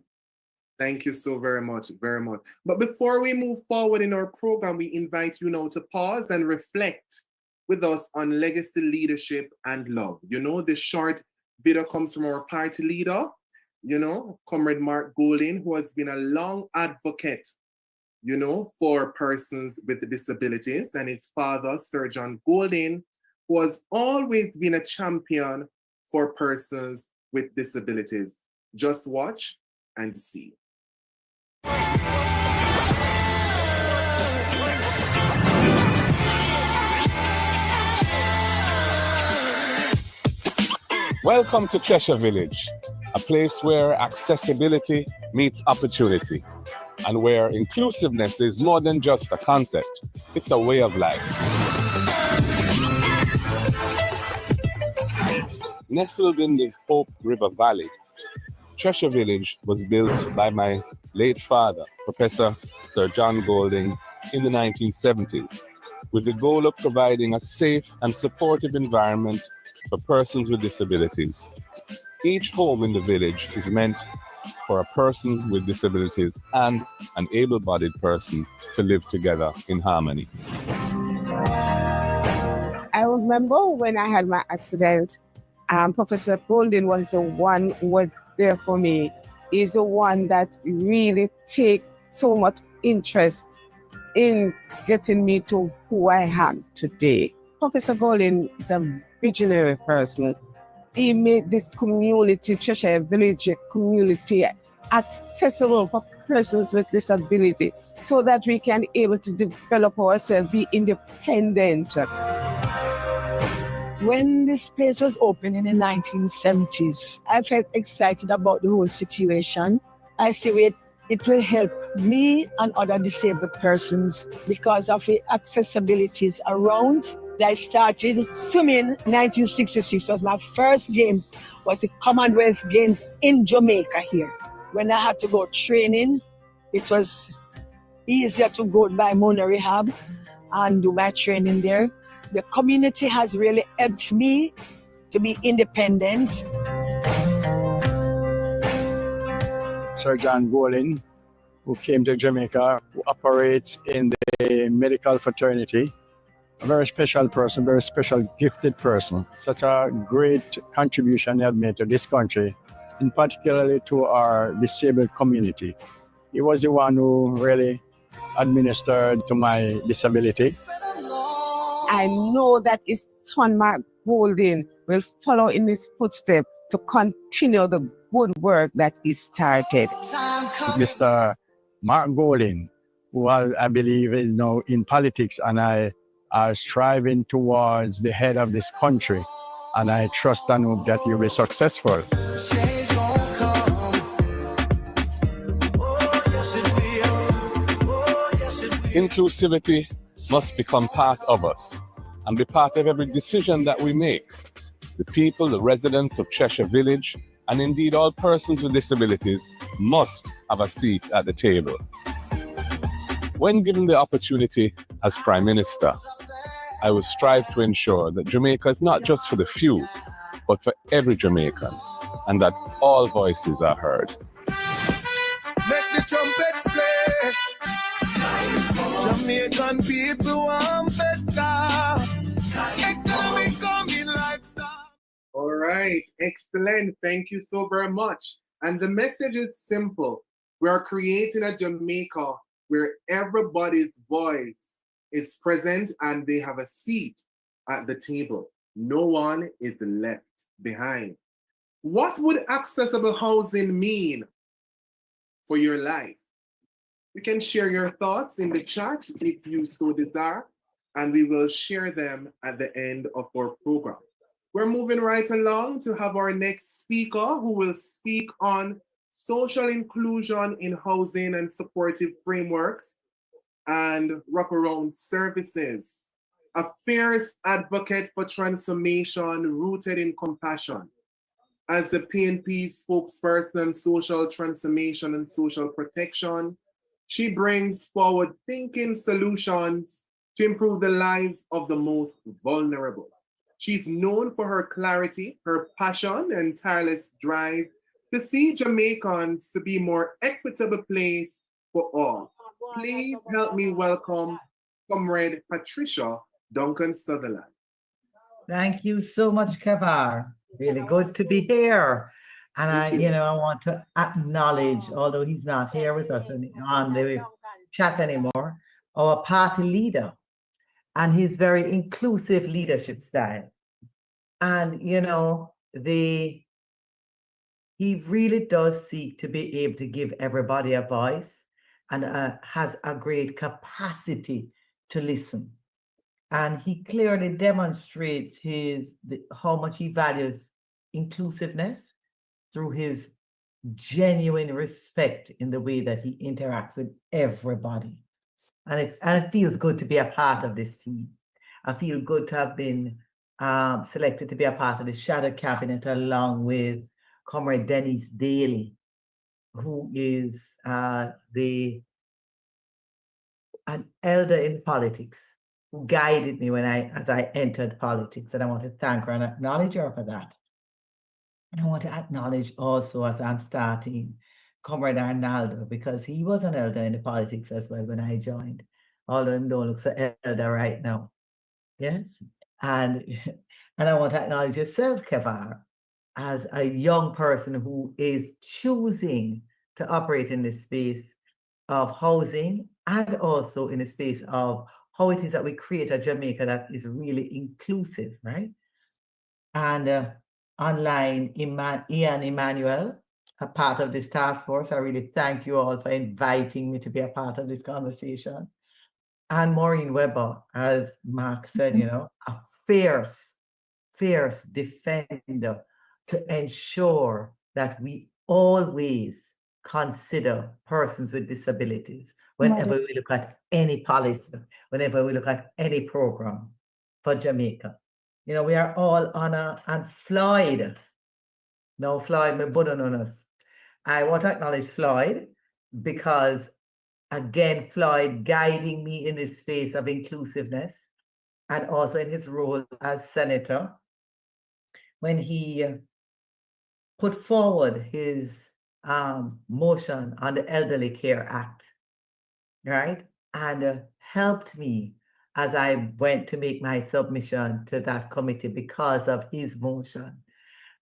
Thank you so very much, very much. But before we move forward in our program, we invite you now to pause and reflect with us on legacy, leadership, and love. You know, this short video comes from our party leader, you know, Comrade Mark Golding, who has been a long advocate, you know, for persons with disabilities, and his father, Sir John Golding, who has always been a champion for persons with disabilities. Just watch and see. Welcome to Cheshire Village, a place where accessibility meets opportunity and where inclusiveness is more than just a concept, it's a way of life. Nestled in the Hope River Valley, Cheshire Village was built by my late father, Professor Sir John Golding, in the 1970s, with the goal of providing a safe and supportive environment for persons with disabilities. Each home in the village is meant for a person with disabilities and an able-bodied person to live together in harmony. I remember when I had my accident, Professor Golding was the one who was there for me. He's the one that really takes so much interest in getting me to who I am today. Professor Golding is a visionary person. He made this community, Cheshire Village community, accessible for persons with disability so that we can be able to develop ourselves, be independent. When this place was opened in the 1970s, I felt excited about the whole situation. I see it will help me and other disabled persons because of the accessibilities around. I started swimming in 1966. Was my first games, was the Commonwealth Games in Jamaica here. When I had to go training, it was easier to go by Mona Rehab and do my training there. The community has really helped me to be independent. Sir John Golding, who came to Jamaica, who operates in the medical fraternity, a very special person, very special gifted person. Such a great contribution he had made to this country, and particularly to our disabled community. He was the one who really administered to my disability. I know that his son, Mark Golding, will follow in his footsteps to continue the good work that he started. Mr. Mark Golding, who I believe is now in politics, and I are striving towards the head of this country, and I trust and hope that you'll be successful. Inclusivity must become part of us and be part of every decision that we make. The people, the residents of Cheshire Village, and indeed all persons with disabilities must have a seat at the table. When given the opportunity as Prime Minister, I will strive to ensure that Jamaica is not just for the few, but for every Jamaican, and that all voices are heard. Make the trumpets play. Jamaican people want better. Make the right, excellent. Thank you so very much. And the message is simple. We are creating a Jamaica where everybody's voice is present and they have a seat at the table. No one is left behind. What would accessible housing mean for your life? You can share your thoughts in the chat if you so desire, and we will share them at the end of our program. We're moving right along to have our next speaker who will speak on social inclusion in housing and supportive frameworks and wraparound services. A fierce advocate for transformation rooted in compassion. As the PNP spokesperson on social transformation and social protection, she brings forward-thinking solutions to improve the lives of the most vulnerable. She's known for her clarity, her passion, and tireless drive to see Jamaicans to be a more equitable place for all. Please help me welcome Comrade Patricia Duncan Sutherland. Thank you so much, Kavar. Really good to be here. And I want to acknowledge, although he's not here with us on the chat anymore, our party leader and his very inclusive leadership style. And, he really does seek to be able to give everybody a voice and has a great capacity to listen. And he clearly demonstrates how much he values inclusiveness through his genuine respect in the way that he interacts with everybody. And it feels good to be a part of this team. I feel good to have been selected to be a part of the shadow cabinet along with Comrade Denise Daly, who is an elder in politics, who guided me as I entered politics. And I want to thank her and acknowledge her for that. And I want to acknowledge also, as I'm starting, Comrade Arnaldo, because he was an elder in the politics as well when I joined, although he don't look so elder right now. Yes. And I want to acknowledge yourself, Kavar, as a young person who is choosing to operate in the space of housing and also in the space of how it is that we create a Jamaica that is really inclusive, right? And online, Ian Emmanuel, a part of this task force. I really thank you all for inviting me to be a part of this conversation. And Maureen Weber, as Mark said, a fierce defender to ensure that we always consider persons with disabilities whenever we look at any policy, whenever we look at any program for Jamaica. We are all honor and Floyd. No, Floyd, me button on us. I want to acknowledge Floyd because, again, Floyd guiding me in this space of inclusiveness and also in his role as senator when he put forward his motion on the Elderly Care Act, right? And helped me as I went to make my submission to that committee because of his motion.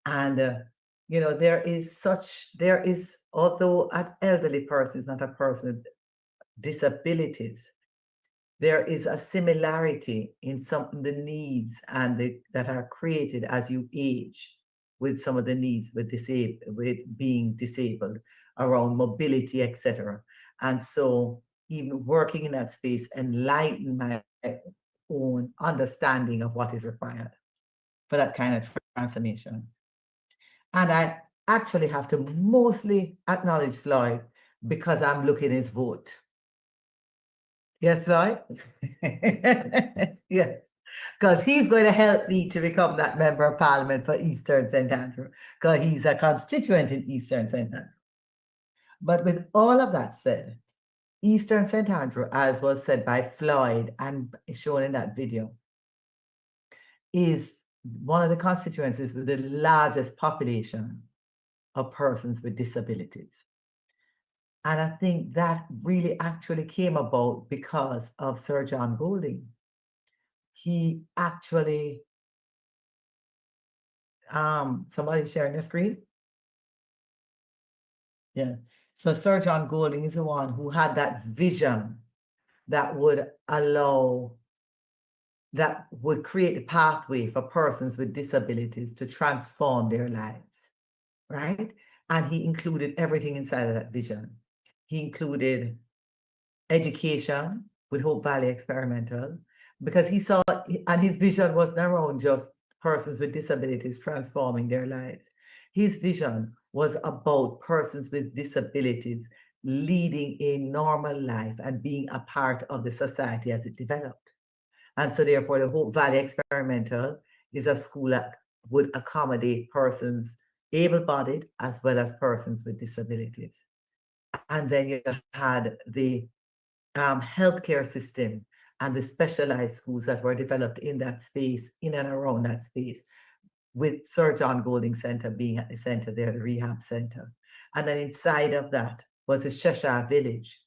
And, there is, although an elderly person is not a person with disabilities, there is a similarity in some of the needs that are created as you age with some of the needs with being disabled around mobility, etc. And so even working in that space enlighten my own understanding of what is required for that kind of transformation. And I actually have to mostly acknowledge Floyd because I'm looking at his vote. Yes, Floyd? Yes, because he's going to help me to become that member of parliament for Eastern St. Andrew, because he's a constituent in Eastern St. Andrew. But with all of that said, Eastern St. Andrew, as was said by Floyd and shown in that video, is one of the constituencies with the largest population of persons with disabilities. And I think that really actually came about because of Sir John Golding. He actually somebody sharing the screen? Yeah. So Sir John Golding is the one who had that vision that would create a pathway for persons with disabilities to transform their lives, right? And he included everything inside of that vision. He included education with Hope Valley Experimental, because he saw, and his vision wasn't around just persons with disabilities transforming their lives. His vision was about persons with disabilities leading a normal life and being a part of the society as it developed. And so therefore the Hope Valley Experimental is a school that would accommodate persons able-bodied as well as persons with disabilities. And then you had the healthcare system and the specialized schools that were developed in that space, in and around that space, with Sir John Golding Center being at the center there, the rehab center. And then inside of that was the Cheshire Village,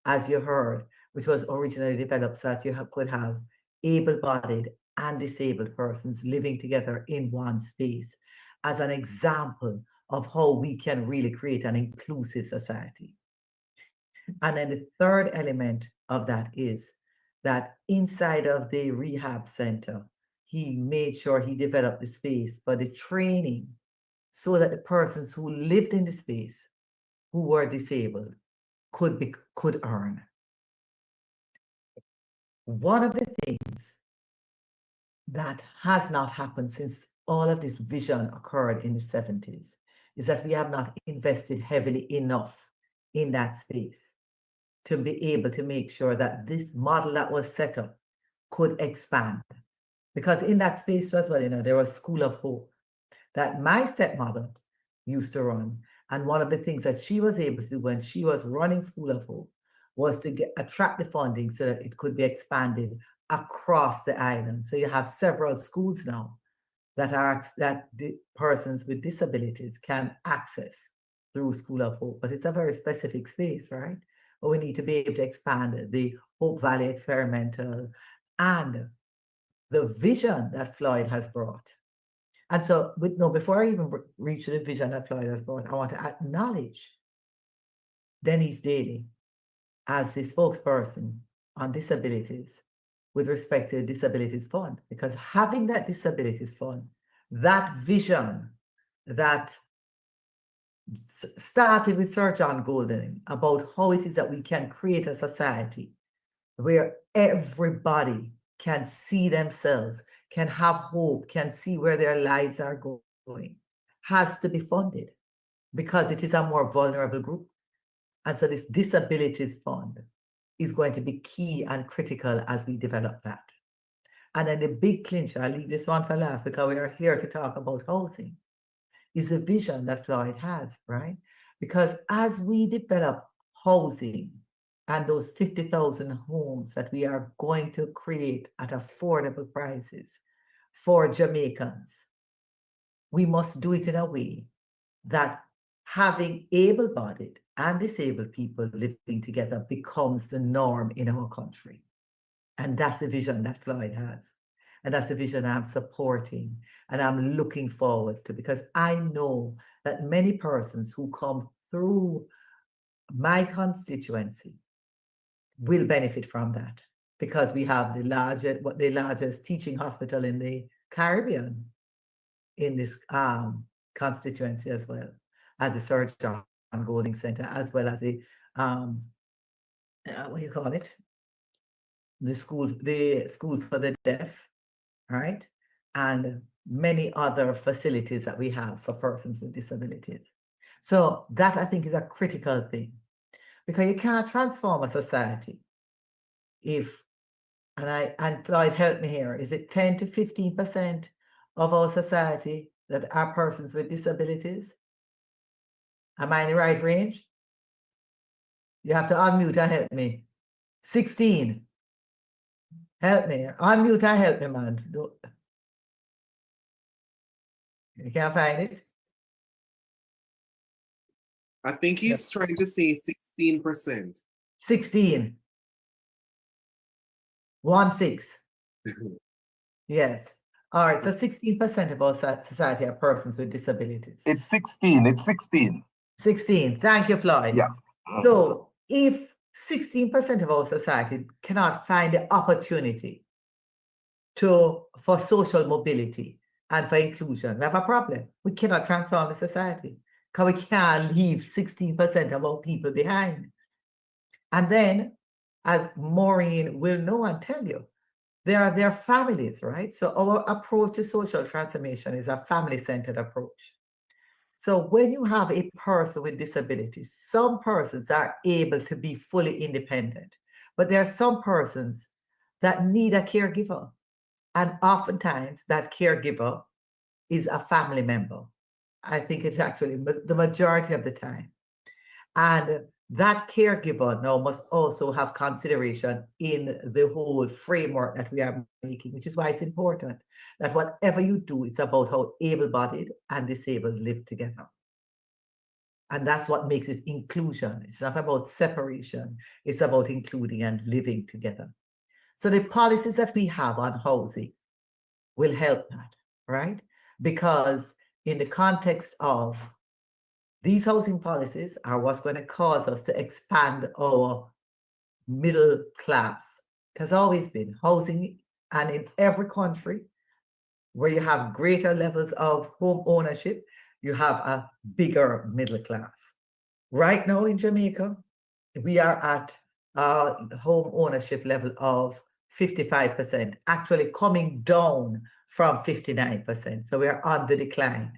as you heard, which was originally developed so that you could have able-bodied and disabled persons living together in one space, as an example of how we can really create an inclusive society. And then the third element of that is that inside of the rehab center, he made sure he developed the space for the training so that the persons who lived in the space, who were disabled, could earn. One of the things that has not happened since all of this vision occurred in the 70s is that we have not invested heavily enough in that space to be able to make sure that this model that was set up could expand. Because in that space as well, there was School of Hope that my stepmother used to run. And one of the things that she was able to do when she was running School of Hope was to attract the funding so that it could be expanded across the island. So you have several schools now that the persons with disabilities can access through School of Hope, but it's a very specific space, right? But we need to be able to expand the Hope Valley Experimental and the vision that Floyd has brought. And so, before I even reach the vision that Floyd has brought, I want to acknowledge Denise Daly as the spokesperson on disabilities with respect to the Disabilities Fund, because having that Disabilities Fund, that vision that started with Sir John Golding about how it is that we can create a society where everybody can see themselves, can have hope, can see where their lives are going, has to be funded because it is a more vulnerable group. And so this Disabilities Fund is going to be key and critical as we develop that. And then the big clincher, I'll leave this one for last because we are here to talk about housing, is a vision that Floyd has, right? Because as we develop housing and those 50,000 homes that we are going to create at affordable prices for Jamaicans, we must do it in a way that having able-bodied and disabled people living together becomes the norm in our country. And that's the vision that Floyd has. And that's the vision I'm supporting and I'm looking forward to, because I know that many persons who come through my constituency will benefit from that, because we have the largest teaching hospital in the Caribbean in this constituency, as well as the Sir John Golding Center, as well as the what do you call it? The school for the deaf, right? And many other facilities that we have for persons with disabilities. So that, I think, is a critical thing, because you can't transform a society if, and Floyd helped me here, is it 10 to 15% of our society that are persons with disabilities? Am I in the right range? You have to unmute and help me. 16. Help me. Unmute and help me, man. You can't find it? I think he's trying to say 16%. 16. 16. Yes. All right, so 16% of our society are persons with disabilities. It's 16. It's 16. 16. Thank you, Floyd. Yeah. So if 16% of our society cannot find the opportunity for social mobility and for inclusion, we have a problem. We cannot transform the society because we can't leave 16% of our people behind. And then, as Maureen will know and tell you, there are their families, right? So our approach to social transformation is a family-centered approach. So when you have a person with disabilities, some persons are able to be fully independent, but there are some persons that need a caregiver. And oftentimes that caregiver is a family member. I think it's actually the majority of the time. And that caregiver now must also have consideration in the whole framework that we are making, which is why it's important that whatever you do, it's about how able-bodied and disabled live together. And that's what makes it inclusion. It's not about separation. It's about including and living together. So the policies that we have on housing will help that, right? Because in the context of these housing policies are what's going to cause us to expand our middle class. It has always been housing, and in every country where you have greater levels of home ownership, you have a bigger middle class. Right now in Jamaica, we are at a home ownership level of 55%, actually coming down from 59%. So we are on the decline.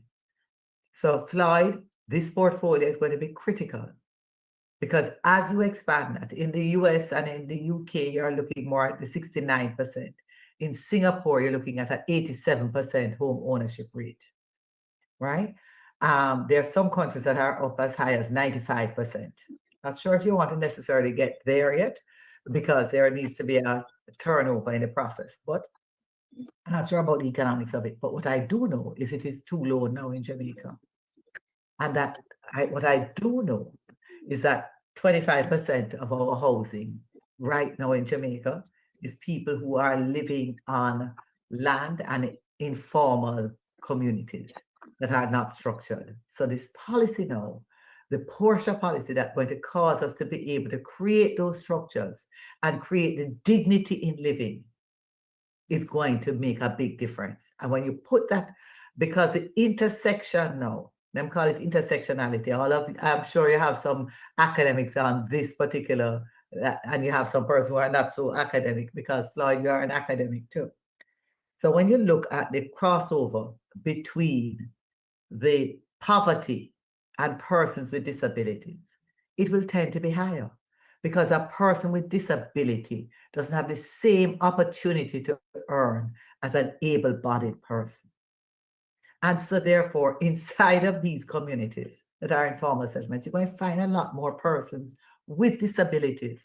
So Floyd, this portfolio is going to be critical because as you expand that, in the US and in the UK, you're looking more at the 69%. In Singapore, you're looking at an 87% home ownership rate, right? There are some countries that are up as high as 95%. Not sure if you want to necessarily get there yet because there needs to be a turnover in the process, but I'm not sure about the economics of it. But what I do know is it is too low now in Jamaica. And that what I do know is that 25% of our housing right now in Jamaica is people who are living on land and informal communities that are not structured. So this policy now, the Portia policy that's going to cause us to be able to create those structures and create the dignity in living is going to make a big difference. And when you put that, because the intersection now, them call it intersectionality. I'm sure you have some academics on this particular, and you have some persons who are not so academic because Floyd, you are an academic too. So when you look at the crossover between the poverty and persons with disabilities, it will tend to be higher because a person with disability doesn't have the same opportunity to earn as an able-bodied person. And so therefore, inside of these communities that are informal settlements, you're going to find a lot more persons with disabilities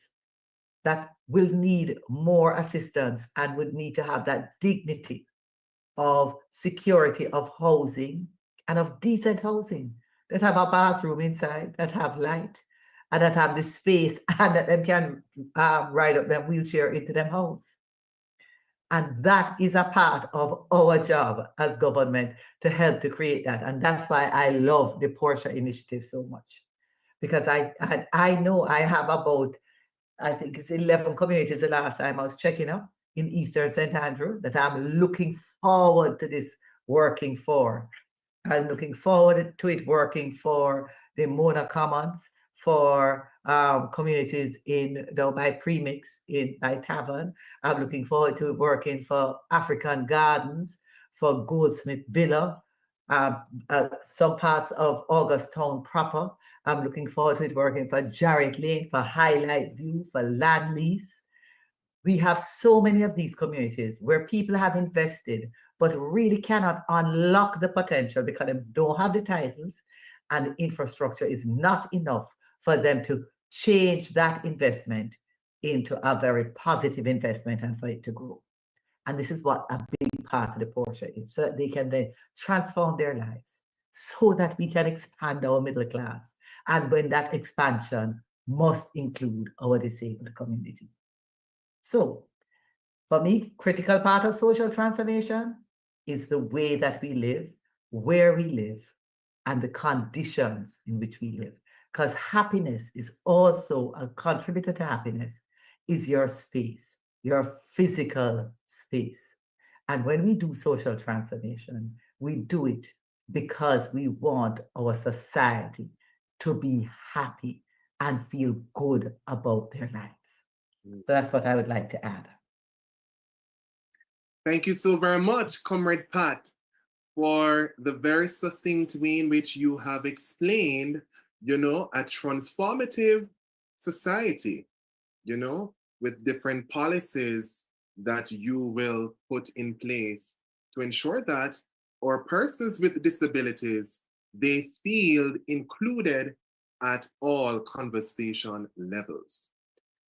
that will need more assistance and would need to have that dignity of security of housing and of decent housing, that have a bathroom inside, that have light, and that have the space, and that them can ride up their wheelchair into their house. And that is a part of our job as government to help to create that. And that's why I love the Portia initiative so much. Because I know I have about, I think it's 11 communities the last time I was checking up in Eastern St. Andrew that I'm looking forward to this working for. I'm looking forward to it working for the Mona Commons, for communities by Premix by Tavern. I'm looking forward to working for African Gardens, for Goldsmith Villa, some parts of August Town proper. I'm looking forward to it working for Jarrett Lane, for Highlight View, for Land Lease. We have so many of these communities where people have invested, but really cannot unlock the potential because they don't have the titles and the infrastructure is not enough for them to change that investment into a very positive investment and for it to grow. And this is what a big part of the Portia is, so that they can then transform their lives so that we can expand our middle class. And when that expansion must include our disabled community. So for me, critical part of social transformation is the way that we live, where we live, and the conditions in which we live. Because happiness is also a contributor to happiness, is your space, your physical space. And when we do social transformation, we do it because we want our society to be happy and feel good about their lives. So that's what I would like to add. Thank you so very much, Comrade Pat, for the very succinct way in which you have explained, a transformative society, with different policies that you will put in place to ensure that our persons with disabilities, they feel included at all conversation levels.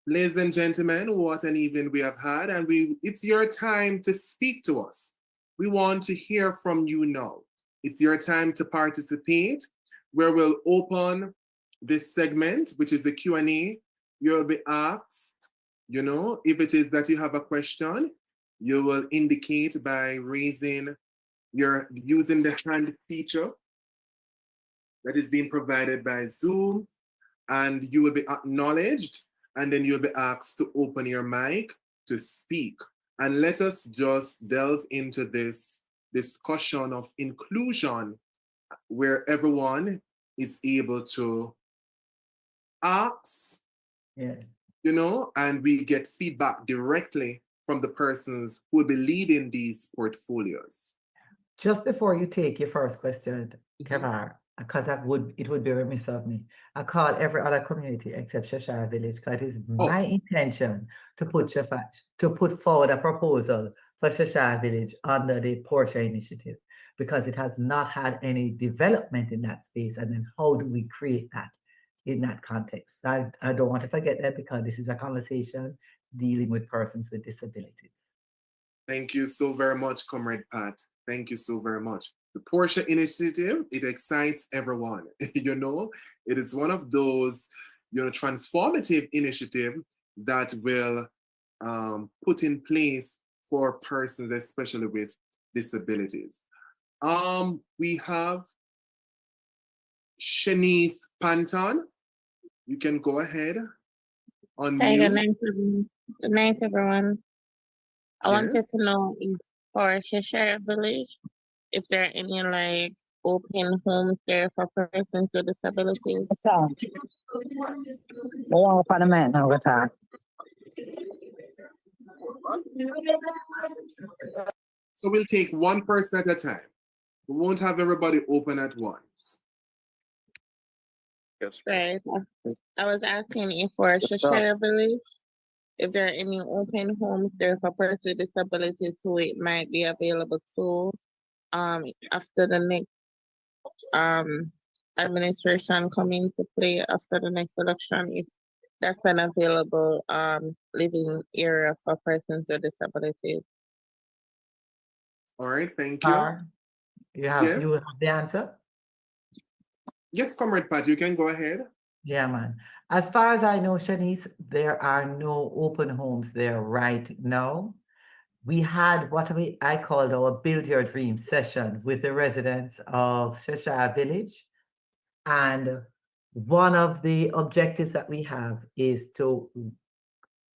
Ladies and gentlemen, what an evening we have had, and it's your time to speak to us. We want to hear from you now. It's your time to participate, where we'll open this segment, which is the Q&A. You'll be asked, if it is that you have a question, you will indicate by using the hand feature that is being provided by Zoom, and you will be acknowledged, and then you'll be asked to open your mic to speak. And let us just delve into this discussion of inclusion, where everyone is able to ask, and we get feedback directly from the persons who will be leading these portfolios. Just before you take your first question, Kevar, because it would be remiss of me, I call every other community except Cheshire Village, because it is my intention to put forward a proposal for Cheshire Village under the Portia Initiative, because it has not had any development in that space. And then how do we create that in that context? I don't want to forget that, because this is a conversation dealing with persons with disabilities. Thank you so very much, Comrade Pat. Thank you so very much. The Portia Initiative, it excites everyone. It is one of those, transformative initiatives that will put in place for persons, especially with disabilities. We have Shanice Panton. You can go ahead. Hi, good night, everyone. I wanted to know if for Cheshire Village, if there are any open homes there for persons with disabilities. So we'll take one person at a time. We won't have everybody open at once. Yes. Right. I was asking if for Cheshire Village, if there are any open homes there for persons with disabilities who it might be available to after the next administration come into play after the next election, if that's an available living area for persons with disabilities. All right, thank you. You have the answer? Yes, Comrade Pat, you can go ahead. Yeah, man. As far as I know, Shanice, there are no open homes there right now. We had what I called our Build Your Dream session with the residents of Cheshire Village. And one of the objectives that we have is to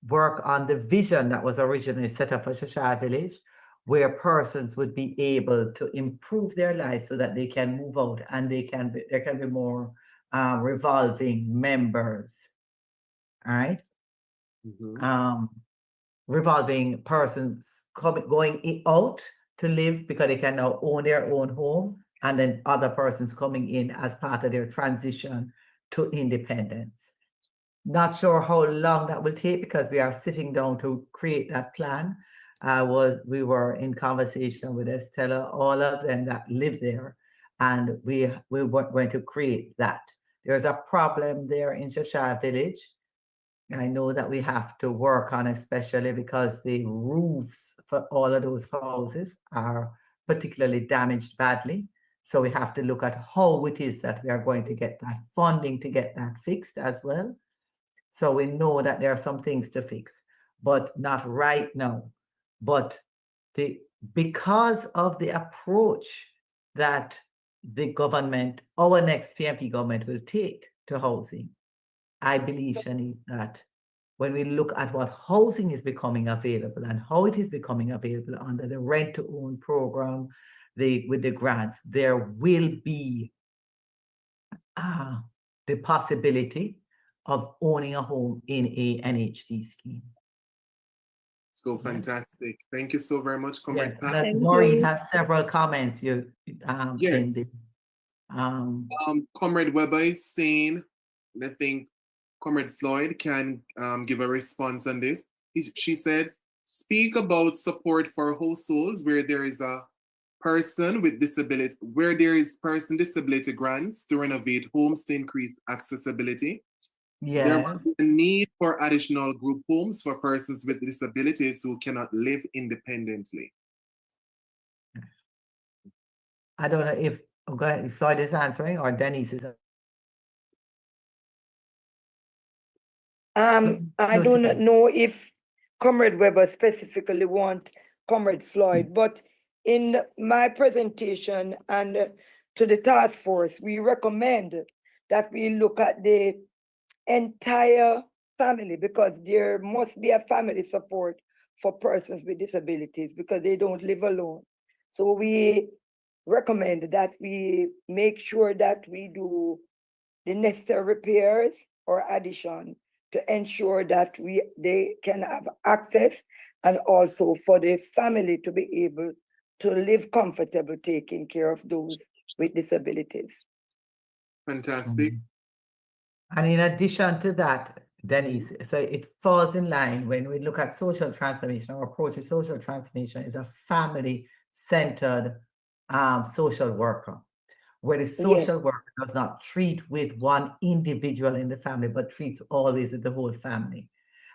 work on the vision that was originally set up for Cheshire Village, where persons would be able to improve their lives so that they can move out and there can be more revolving members, all right? Revolving persons going out to live because they can now own their own home, and then other persons coming in as part of their transition to independence. Not sure how long that will take, because we are sitting down to create that plan. We were in conversation with Estella, all of them that live there, and we were going to create that. There's a problem there in Cheshire Village. I know that we have to work on, especially because the roofs for all of those houses are particularly damaged badly. So we have to look at how it is that we are going to get that funding to get that fixed as well. So we know that there are some things to fix, but not right now. But the because of the approach that the government, our next PNP government will take to housing, I believe, Shani, that when we look at what housing is becoming available and how it is becoming available under the rent-to-own program, with the grants, there will be the possibility of owning a home in a NHD scheme. So fantastic. Thank you so very much, Comrade Yes, Pat. that Maureen has several comments in the Comrade Weber is saying, and I think Comrade Floyd can give a response on this. She says, speak about support for households where there is a person with disability, where there is person disability grants to renovate homes to increase accessibility. Yes. There must be a need for additional group homes for persons with disabilities who cannot live independently. I don't know if Floyd is answering or Denise is. I do not know if Comrade Weber specifically want Comrade Floyd, but in my presentation and to the task force, we recommend that we look at the entire family, because there must be a family support for persons with disabilities because they don't live alone. So we recommend that we make sure that we do the necessary repairs or addition to ensure that they can have access, and also for the family to be able to live comfortable taking care of those with disabilities. Fantastic. And in addition to that, Denise, so it falls in line when we look at social transformation. Our approach to social transformation is a family-centered social worker, where the social worker does not treat with one individual in the family, but treats always with the whole family.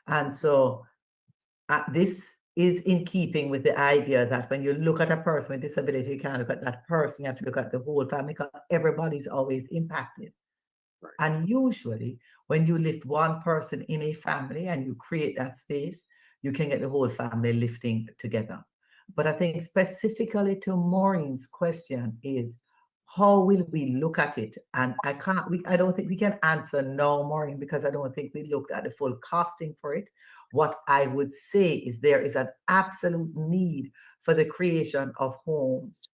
And so this is in keeping with the idea that when you look at a person with disability, you can't look at that person, you have to look at the whole family, because everybody's always impacted. Right. And usually when you lift one person in a family and you create that space, you can get the whole family lifting together. But I think specifically to Maureen's question is, how will we look at it? And I don't think we can answer no, Maureen, because I don't think we looked at the full costing for it. What I would say is there is an absolute need for the creation of homes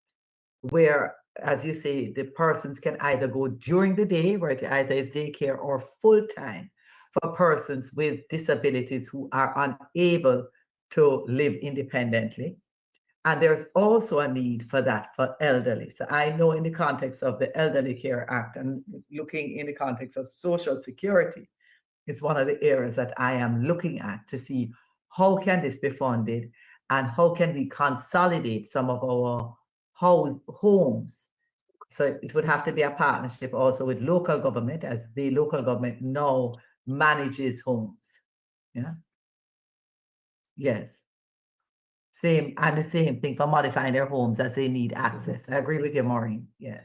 where, as you say, the persons can either go during the day, where it either is daycare, or full-time for persons with disabilities who are unable to live independently. And there's also a need for that for elderly. So I know in the context of the Elderly Care Act and looking in the context of Social Security, it's one of the areas that I am looking at to see how can this be funded and how can we consolidate some of our homes. So it would have to be a partnership also with local government, as the local government now manages homes. Yeah. Yes. Same, and the same thing for modifying their homes as they need access. I agree with you, Maureen. Yes.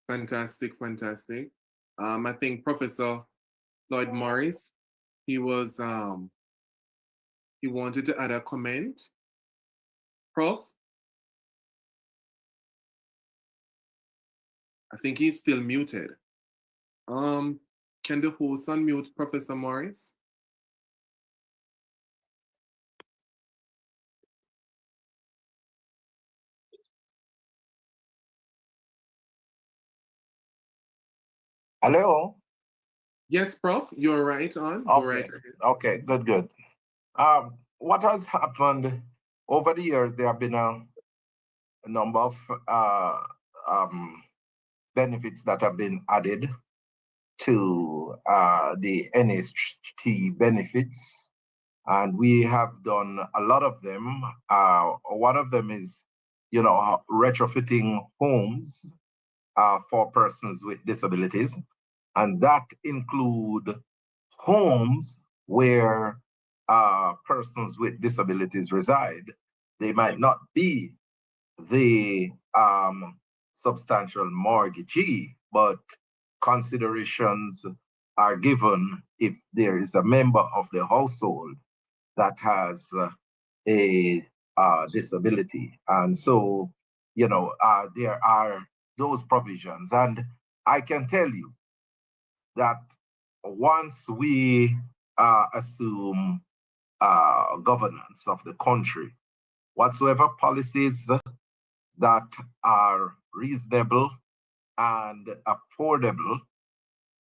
Fantastic, fantastic. I think Professor Floyd Morris, he wanted to add a comment. Prof? I think he's still muted. Can the host unmute Professor Morris? Hello? Yes, Prof, you're right on. Okay. Go right ahead. Okay, good. What has happened over the years, there have been a number of benefits that have been added to the NHT benefits, and we have done a lot of them. One of them is, retrofitting homes for persons with disabilities, and that include homes where persons with disabilities reside. They might not be the substantial mortgagee, but considerations are given if there is a member of the household that has a disability. And so, there are those provisions. And I can tell you that once we assume governance of the country, whatsoever policies that are reasonable and affordable,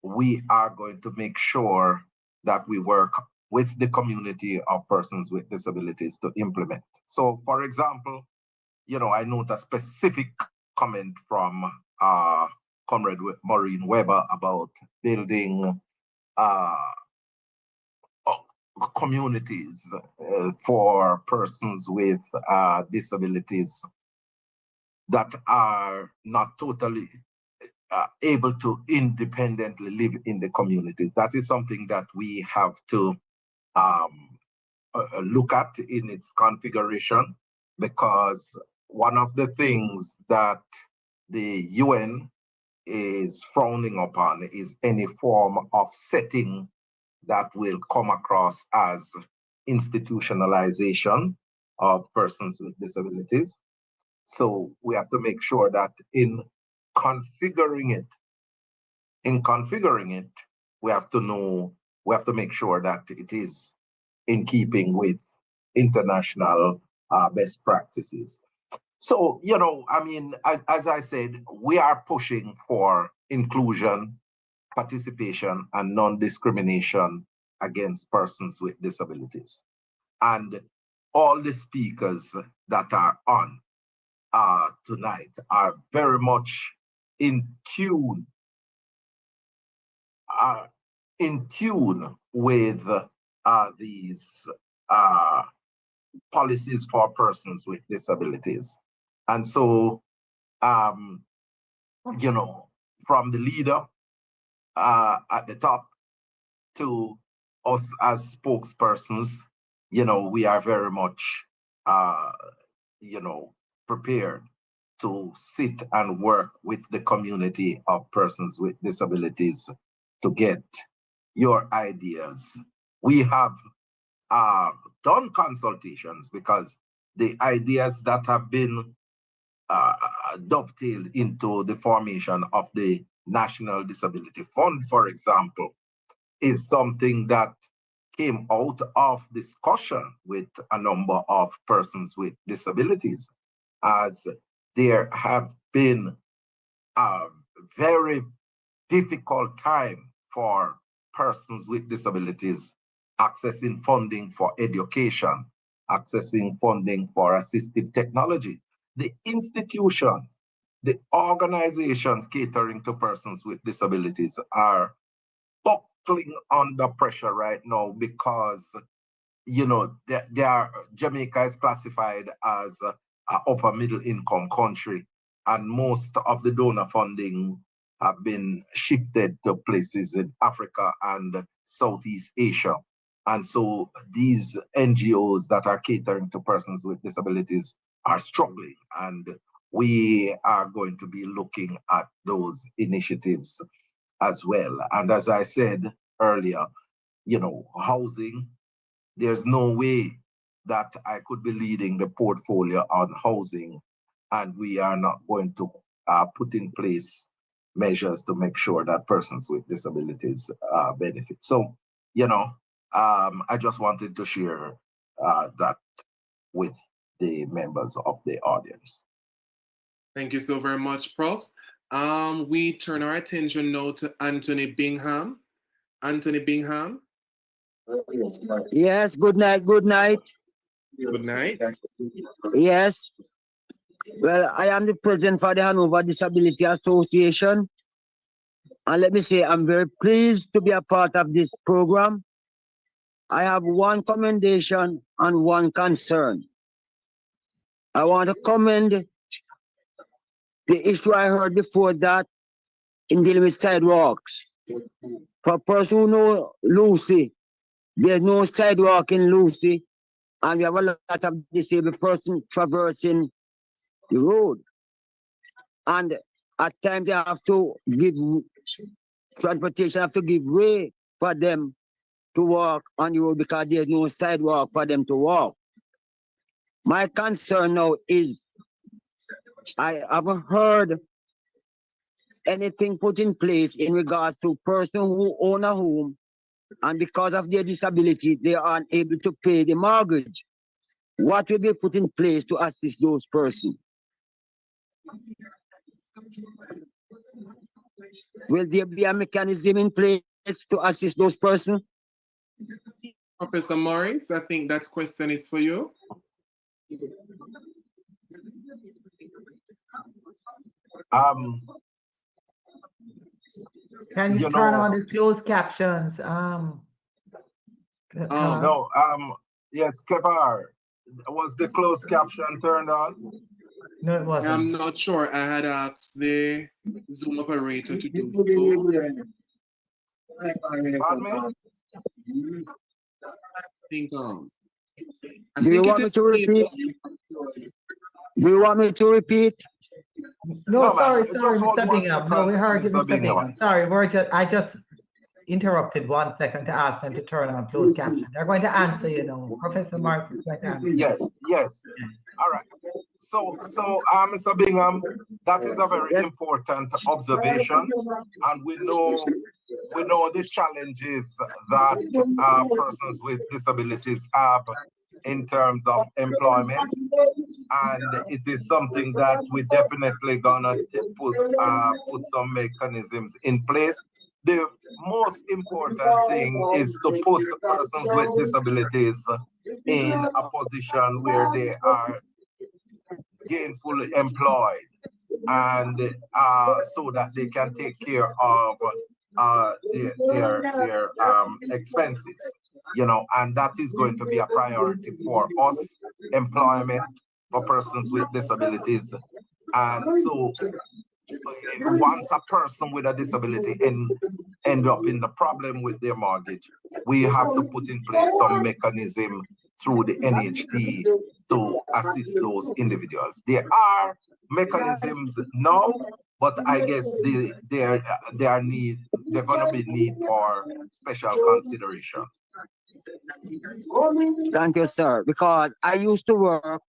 we are going to make sure that we work with the community of persons with disabilities to implement. So, for example, I note a specific comment from Comrade Maureen Weber about building communities for persons with disabilities that are not totally able to independently live in the communities. That is something that we have to look at in its configuration, because one of the things that the UN is frowning upon is any form of setting that will come across as institutionalization of persons with disabilities. So we have to make sure that in configuring it, we have to make sure that it is in keeping with international best practices. So, as I said, we are pushing for inclusion, participation, and non-discrimination against persons with disabilities. And all the speakers that are on tonight are very much in tune with these policies for persons with disabilities. And so, from the leader at the top to us as spokespersons, we are very much, prepared to sit and work with the community of persons with disabilities to get your ideas. We have done consultations because the ideas that have been dovetailed into the formation of the National Disability Fund, for example, is something that came out of discussion with a number of persons with disabilities, as there have been a very difficult time for persons with disabilities accessing funding for education, accessing funding for assistive technology. The institutions, the organizations catering to persons with disabilities are buckling under pressure right now because, Jamaica is classified as an upper middle income country, and most of the donor funding have been shifted to places in Africa and Southeast Asia. And so these NGOs that are catering to persons with disabilities are struggling, and we are going to be looking at those initiatives as well. And as I said earlier, housing, there's no way that I could be leading the portfolio on housing and we are not going to put in place measures to make sure that persons with disabilities benefit. So, I just wanted to share that with the members of the audience. Thank you so very much, Prof. We turn our attention now to Anthony Bingham. Anthony Bingham. Yes, good night, good night. Good night. Yes. Well, I am the president for the Hanover Disability Association. And let me say, I'm very pleased to be a part of this program. I have one commendation and one concern. I want to commend the issue I heard before that in dealing with sidewalks. For a person who knows Lucy, there's no sidewalk in Lucy, and we have a lot of disabled persons traversing the road. And at times they have to give transportation, have to give way for them to walk on the road because there's no sidewalk for them to walk. My concern now is I haven't heard anything put in place in regards to person who own a home and because of their disability, they are unable to pay the mortgage. What will be put in place to assist those persons? Will there be a mechanism in place to assist those persons? Professor Morris, I think that question is for you. Can you turn on the closed captions? No, yes, Kevar, was the closed caption turned on? No, it wasn't. I'm not sure. I had asked the Zoom operator to do so. Pardon me? I Do you want me to repeat? Do you want me to repeat? No, No, sorry, man, sorry, just hold Mr. one Bingham. No, second, we heard you, Mr. Mr. Bingham. Bingham. Sorry, I just interrupted 1 second to ask them to turn on closed caption. They're going to answer, you know. Professor Morris is going to answer. Yes, yes. All right. So, Mr. Bingham, that is a very important observation, and we know the challenges that persons with disabilities have in terms of employment, and it is something that we definitely gonna put some mechanisms in place. The most important thing is to put persons with disabilities in a position where they are gainfully employed, and so that they can take care of their expenses, you know, and that is going to be a priority for us, employment for persons with disabilities. And so once a person with a disability end up in the problem with their mortgage, we have to put in place some mechanism through the NHT to assist those individuals. There are mechanisms now, but I guess they're gonna be need for special consideration. Thank you, sir. Because I used to work,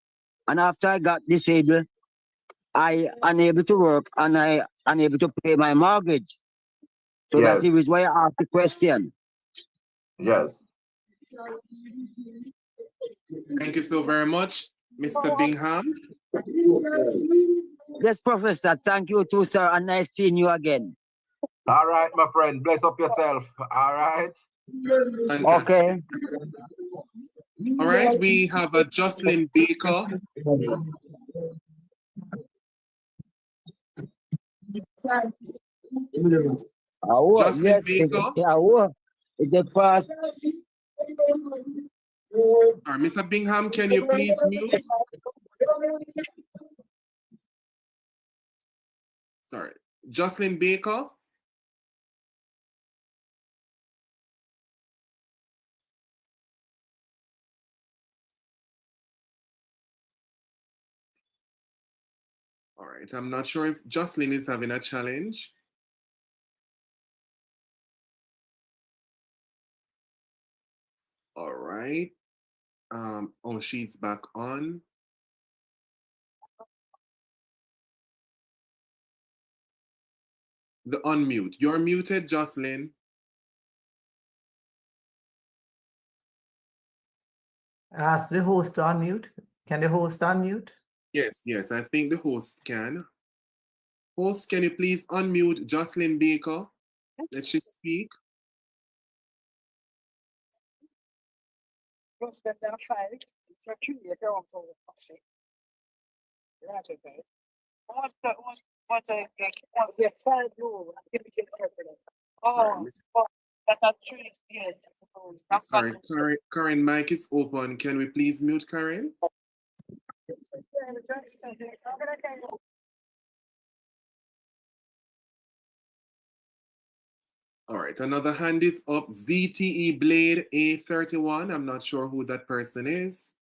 and after I got disabled, I unable to work and I unable to pay my mortgage. So Yes. that is why I asked the question. Yes. Thank you so very much, Mr. Bingham. Yes, Professor. Thank you too, sir. And nice seeing you again. All right, my friend. Bless up yourself. All right. Fantastic. Okay. All right, we have a Jocelyn Baker. Jocelyn yes, Baker. It passed. All right, Mr. Bingham, can you please mute? Sorry, Jocelyn Baker. All right, I'm not sure if Jocelyn is having a challenge. All right. Oh, she's back on. The unmute. You're muted, Jocelyn. Ask the host to unmute. Can the host unmute? Yes, I think the host can. Host, can you please unmute Jocelyn Baker? Let she speak. Sorry, Karen, mic is open. Can we please mute Karen? All right, another hand is up. ZTE Blade A31. I'm not sure who that person is.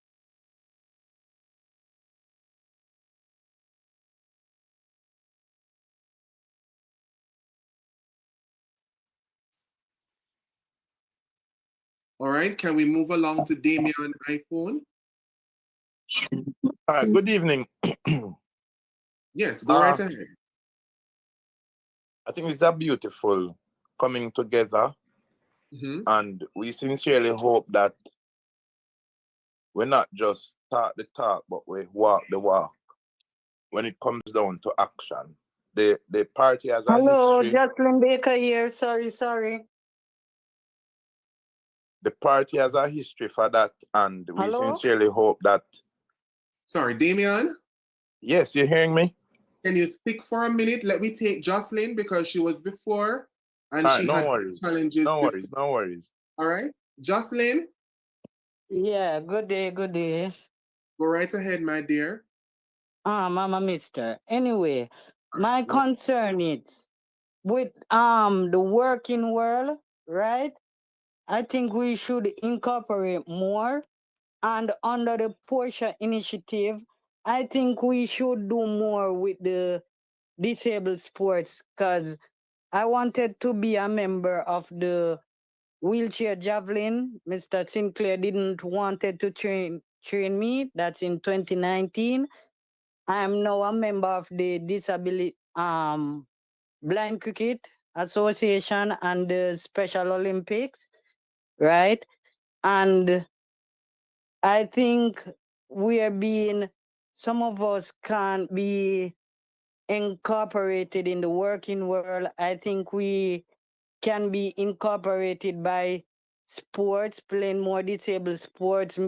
All right, can we move along to Damien iPhone? All right, good evening. Yes, go right ahead. I think it's a beautiful coming together, and we sincerely hope that we not just talk the talk, but we walk the walk when it comes down to action. The party has a Hello, history. Jocelyn Baker here. Sorry. The party has a history for that, and we Hello? sincerely hope that. Sorry, Damian? Yes, you hearing me? Can you speak for a minute? Let me take Jocelyn because she was before and All right, she no had worries. challenges. No worries, no worries. All right. Jocelyn? Yeah, good day. Go right ahead, my dear. Mama Mister. Anyway, my concern is with the working world, right? I think we should incorporate more. And under the Porsche initiative, I think we should do more with the disabled sports because I wanted to be a member of the wheelchair javelin. Mr. Sinclair didn't wanted to train me. That's in 2019. I am now a member of the Disability Blind Cricket Association and the Special Olympics, right? And I think some of us can't be incorporated in the working world. I think we can be incorporated by sports, playing more disabled sports,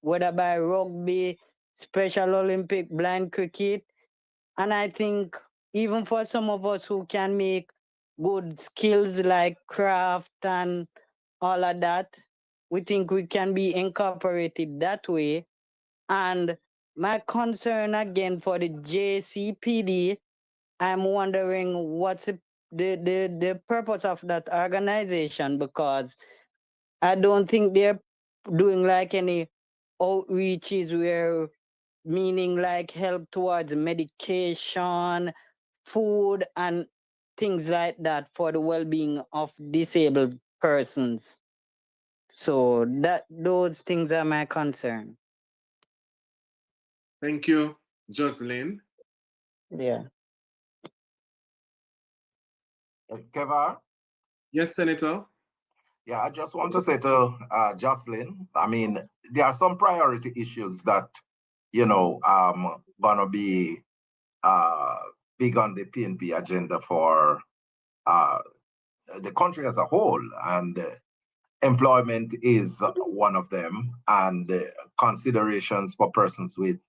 whether by rugby, Special Olympic, blind cricket. And I think even for some of us who can make good skills like craft and all of that, we think we can be incorporated that way. And my concern again for the JCPD, I'm wondering what's the purpose of that organization, because I don't think they're doing like any outreaches where meaning like help towards medication, food, and things like that for the well-being of disabled persons. So those things are my concern. Thank you, Jocelyn. Yeah. Kevar? Yes, Senator. Yeah, I just want to say to Jocelyn, I mean, there are some priority issues that, gonna be big on the PNP agenda for the country as a whole, and employment is one of them, and considerations for persons with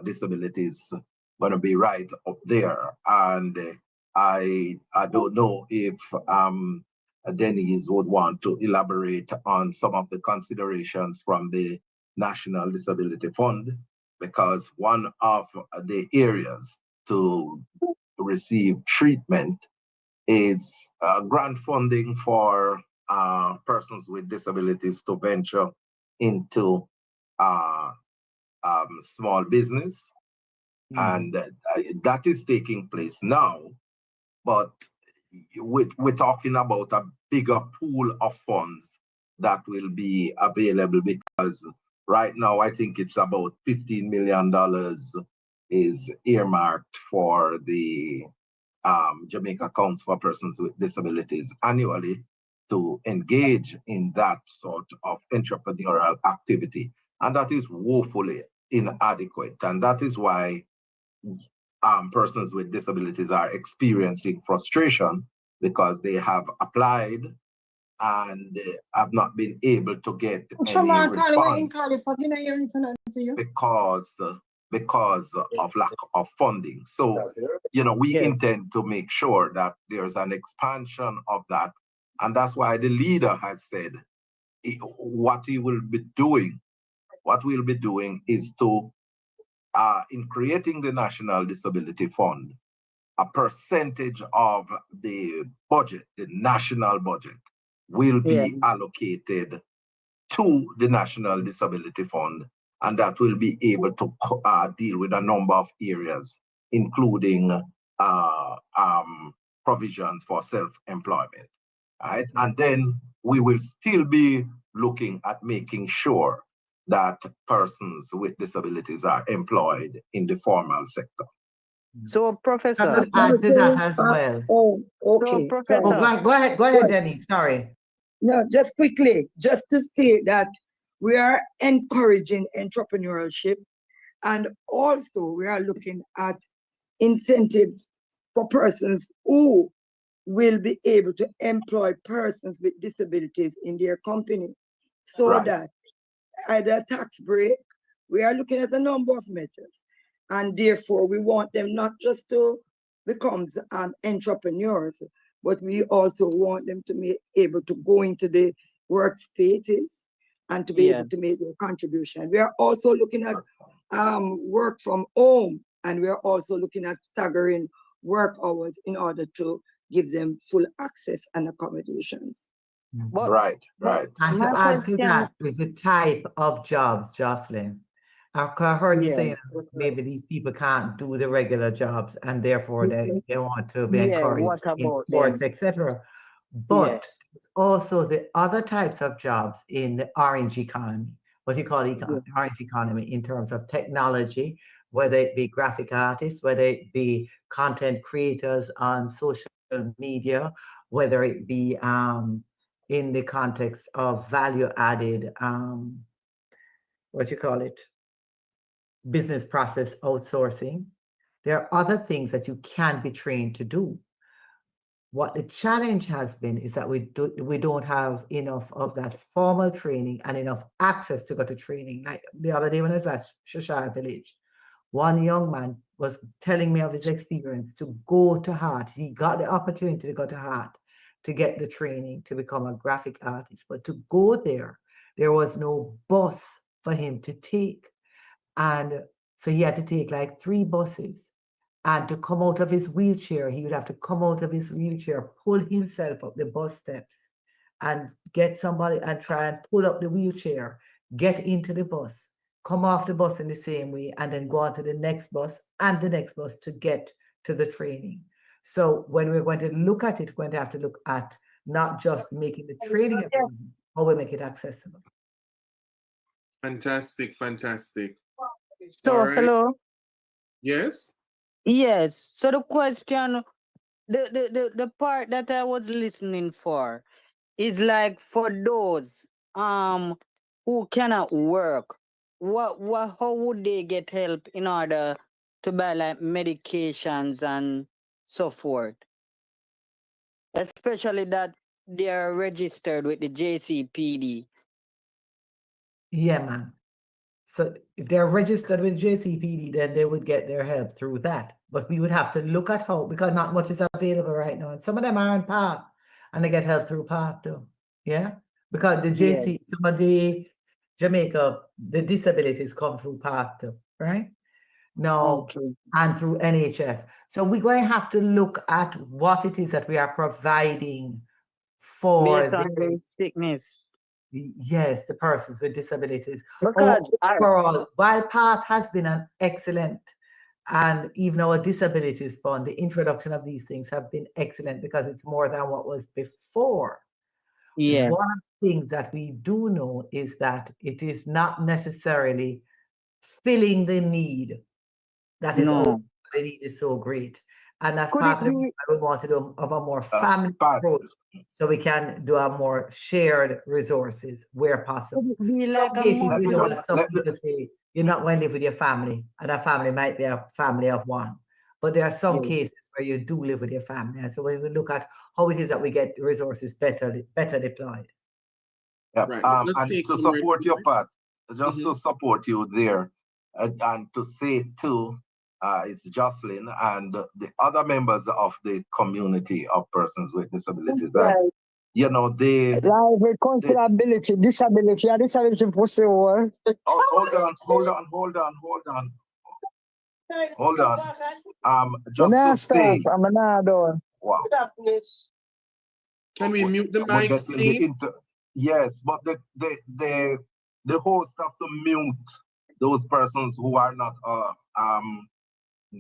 disabilities gonna be right up there. And I don't know if Denise would want to elaborate on some of the considerations from the National Disability Fund, because one of the areas to receive treatment is grant funding for persons with disabilities to venture into small business. And that is taking place now, but we're talking about a bigger pool of funds that will be available, because right now I think it's about $15 million is earmarked for the Jamaica Council for Persons with Disabilities annually to engage in that sort of entrepreneurial activity. And that is woefully inadequate. And that is why persons with disabilities are experiencing frustration, because they have applied and have not been able to get any response because of lack of funding. So, we intend to make sure that there's an expansion of that. And that's why the leader has said what we'll be doing is to, in creating the National Disability Fund, a percentage of the budget, the national budget, will be allocated to the National Disability Fund, and that will be able to deal with a number of areas, including provisions for self-employment. Right? And then we will still be looking at making sure that persons with disabilities are employed in the formal sector. So, I Professor. could add to that as well. Oh, So, okay. Professor. Sorry. Go ahead, Good. Denise. Sorry. No, just quickly, just to say that we are encouraging entrepreneurship, and also we are looking at incentives for persons who will be able to employ persons with disabilities in their company, so Right. that either tax break, we are looking at a number of measures, and therefore we want them not just to become entrepreneurs, but we also want them to be able to go into the workspaces and to be able to make their contribution. We are also looking at work from home, and we are also looking at staggering work hours in order to give them full access and accommodations. Right. And to add to that is the type of jobs, Jocelyn. I heard you saying maybe these people can't do the regular jobs and therefore they want to be encouraged in sports, etc. But also the other types of jobs in the orange economy, what you call orange economy in terms of technology, whether it be graphic artists, whether it be content creators on social media, whether it be in the context of value added, business process outsourcing. There are other things that you can be trained to do. What the challenge has been is that we don't have enough of that formal training and enough access to go to training. Like the other day when I was at Shashire Village, one young man was telling me of his experience to go to Hart. He got the opportunity to go to Hart to get the training to become a graphic artist, but to go there was no bus for him to take. And so he had to take like 3 buses. And to come out of his wheelchair, he would have to come out of his wheelchair, pull himself up the bus steps and get somebody and try and pull up the wheelchair, get into the bus, come off the bus in the same way, and then go on to the next bus and the next bus to get to the training. So when we're going to look at it, we're going to have to look at not just making the training available, but we make it accessible. Fantastic. So, hello. Yes. Yes. So the question, the part that I was listening for is like for those who cannot work, how would they get help in order to buy like medications and so forth? Especially that they are registered with the JCPD. Yeah, man. So if they're registered with JCPD, then they would get their help through that. But we would have to look at how, because not much is available right now. And some of them are on PATH and they get help through PATH too. Yeah. Because the some of the Jamaica, the disabilities come through PATH too, right? No, and through NHF. So we're going to have to look at what it is that we are providing for the sickness. Yes, the persons with disabilities. Because overall, while PATH has been an excellent, and even our disabilities fund, the introduction of these things have been excellent because it's more than what was before. Yeah. One of the things that we do know is that it is not necessarily filling the need that is the need is so great. And that's part of what we want to do of a more family approach, so we can do a more shared resources where possible. Some cases we know that some people say you're not going to live with your family, and a family might be a family of one. But there are some cases where you do live with your family. And so when we look at how it is that we get resources better deployed. Yeah. And to support your part, just to support you there, and to say too, it's Jocelyn and the other members of the community of persons with disabilities that, you know, they like responsibility, disability for sure. Hold on. Just to say, wow. Can we mute the mic, Steve? Yes, but the host have to mute those persons who are not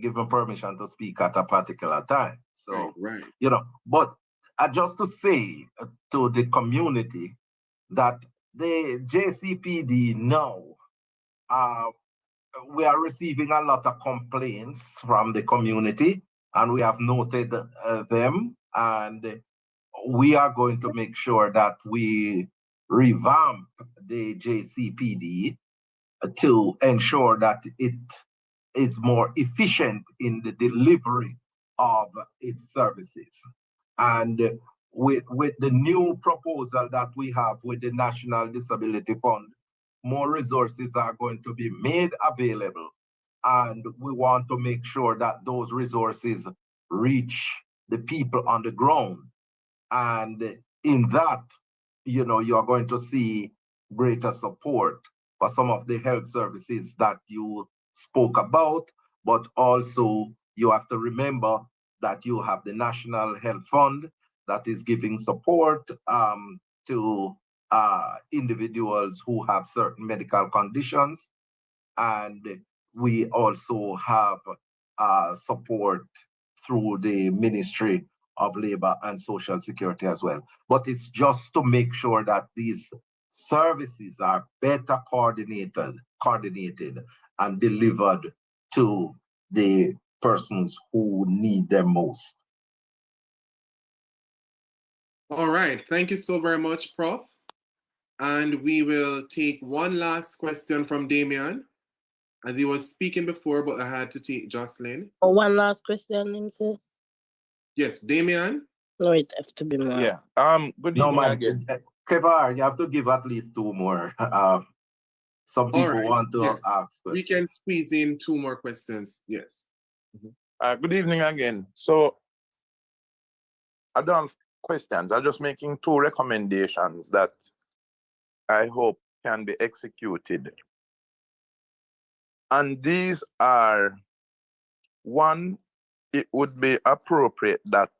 given permission to speak at a particular time. So, you know, but just to say to the community that the JCPD now we are receiving a lot of complaints from the community, and we have noted them, and we are going to make sure that we revamp the JCPD to ensure that it is more efficient in the delivery of its services. And with the new proposal that we have with the National Disability Fund, more resources are going to be made available. And we want to make sure that those resources reach the people on the ground. And in that, you're going to see greater support for some of the health services that you spoke about, but also you have to remember that you have the National Health Fund that is giving support to individuals who have certain medical conditions. And we also have support through the Ministry of Labor and Social Security as well. But it's just to make sure that these services are better coordinated and delivered to the persons who need them most. All right, thank you so very much, Prof. And we will take one last question from Damian, as he was speaking before, but I had to take Jocelyn. Oh, one last question, Lindsay. Yes, Damian? No, it has to be more. Yeah. Good evening again. Kevar, you have to give at least two more. Some people want to ask questions. We can squeeze in two more questions. Yes. Good evening again. So I don't have questions. I'm just making two recommendations that I hope can be executed. And these are, one, it would be appropriate that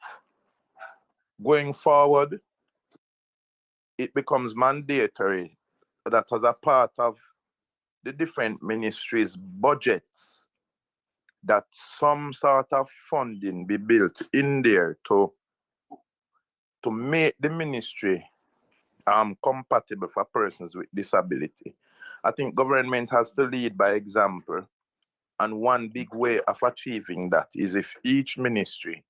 going forward, it becomes mandatory that as a part of the different ministries' budgets, that some sort of funding be built in there to make the ministry compatible for persons with disability. I think government has to lead by example. And one big way of achieving that is if each ministry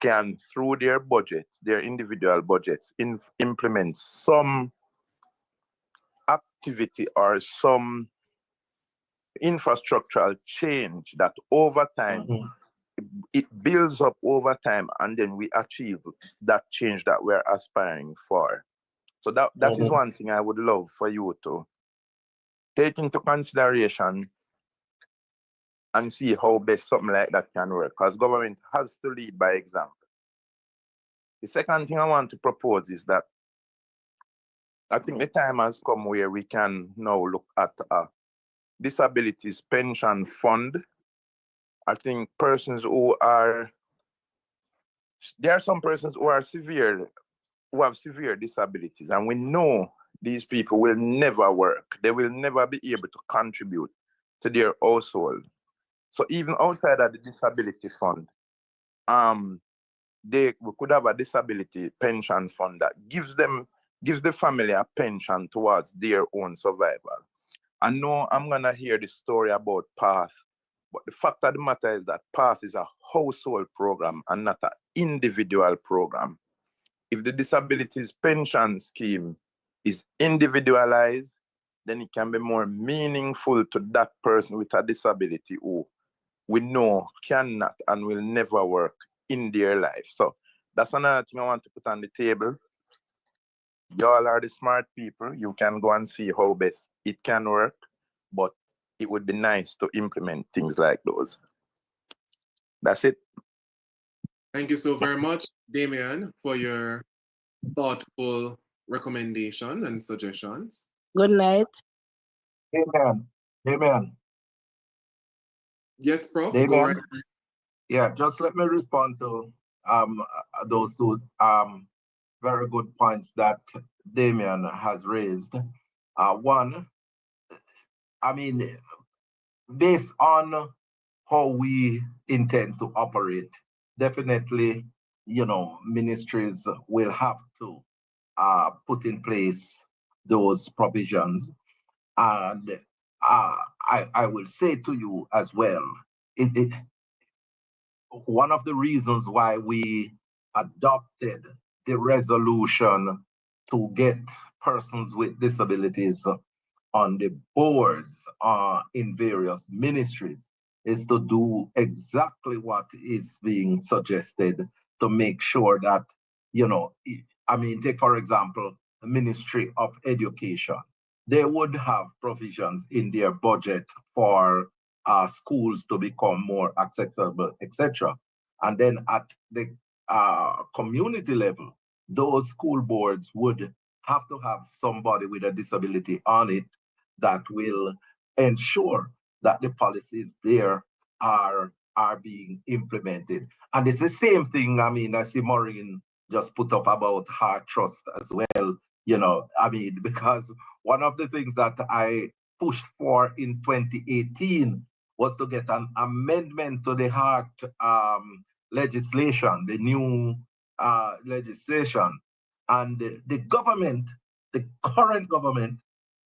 can, through their budgets, their individual budgets, implement some activity or some infrastructural change that over time, it builds up over time, and then we achieve that change that we're aspiring for. So that is one thing I would love for you to take into consideration and see how best something like that can work, because government has to lead by example. The second thing I want to propose is that I think the time has come where we can now look at a disabilities pension fund. I think there are some persons who have severe disabilities, and we know these people will never work. They will never be able to contribute to their household. So even outside of the disability fund, we could have a disability pension fund that gives the family a pension towards their own survival. I know I'm gonna hear the story about PATH, but the fact of the matter is that PATH is a household program and not an individual program. If the disabilities pension scheme is individualized, then it can be more meaningful to that person with a disability who we know cannot and will never work in their life. So that's another thing I want to put on the table. Y'all are the smart people. You can go and see how best it can work, but it would be nice to implement things like those. That's it. Thank you so very much, Damian, for your thoughtful recommendation and suggestions. Good night. Amen. Yes, Prof. Damian? Go right. Yeah, just let me respond to those two very good points that Damian has raised. One, I mean, based on how we intend to operate, definitely, ministries will have to put in place those provisions. And I will say to you as well, one of the reasons why we adopted the resolution to get persons with disabilities on the boards in various ministries is to do exactly what is being suggested, to make sure that, you know, I mean, take for example, the Ministry of Education. They would have provisions in their budget for schools to become more accessible, etc. And then at the community level, those school boards would have to have somebody with a disability on it that will ensure that the policies there are being implemented. And it's the same thing, I mean, I see Maureen just put up about Heart Trust as well, you know, I mean, because one of the things that I pushed for in 2018 was to get an amendment to the Heart legislation, the new legislation. And the government, the current government,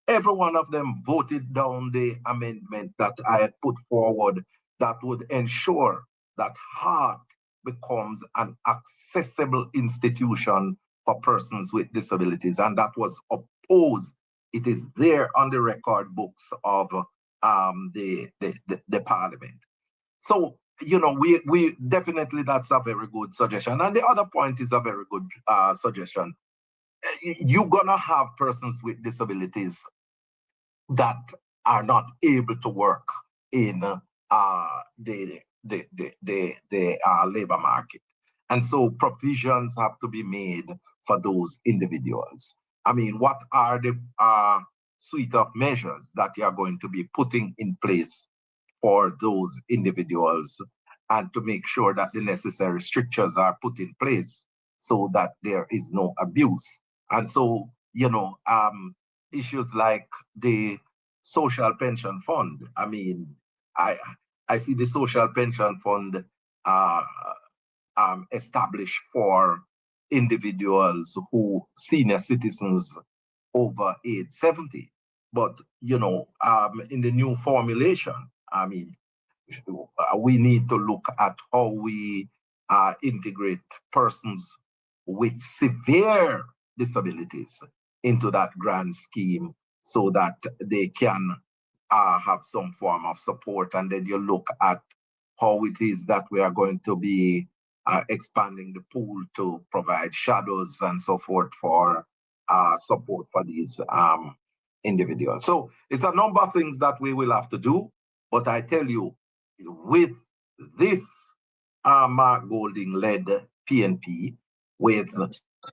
every one of them voted down the amendment that I had put forward that would ensure that Heart becomes an accessible institution for persons with disabilities. And that was opposed. It is there on the record books of the parliament. So, you know, we definitely, that's a very good suggestion. And the other point is a very good suggestion. You're gonna have persons with disabilities that are not able to work in the labor market. And so provisions have to be made for those individuals. I mean, what are the suite of measures that you are going to be putting in place for those individuals, and to make sure that the necessary strictures are put in place so that there is no abuse? And so, you know, issues like the social pension fund. I mean, I see the social pension fund established for individuals who, senior citizens over age 70. But, you know, in the new formulation, I mean, we need to look at how we integrate persons with severe disabilities into that grand scheme so that they can have some form of support. And then you look at how it is that we are going to be expanding the pool to provide shadows and so forth for support for these individuals. So it's a number of things that we will have to do. But I tell you, with this Mark Golding-led PNP, with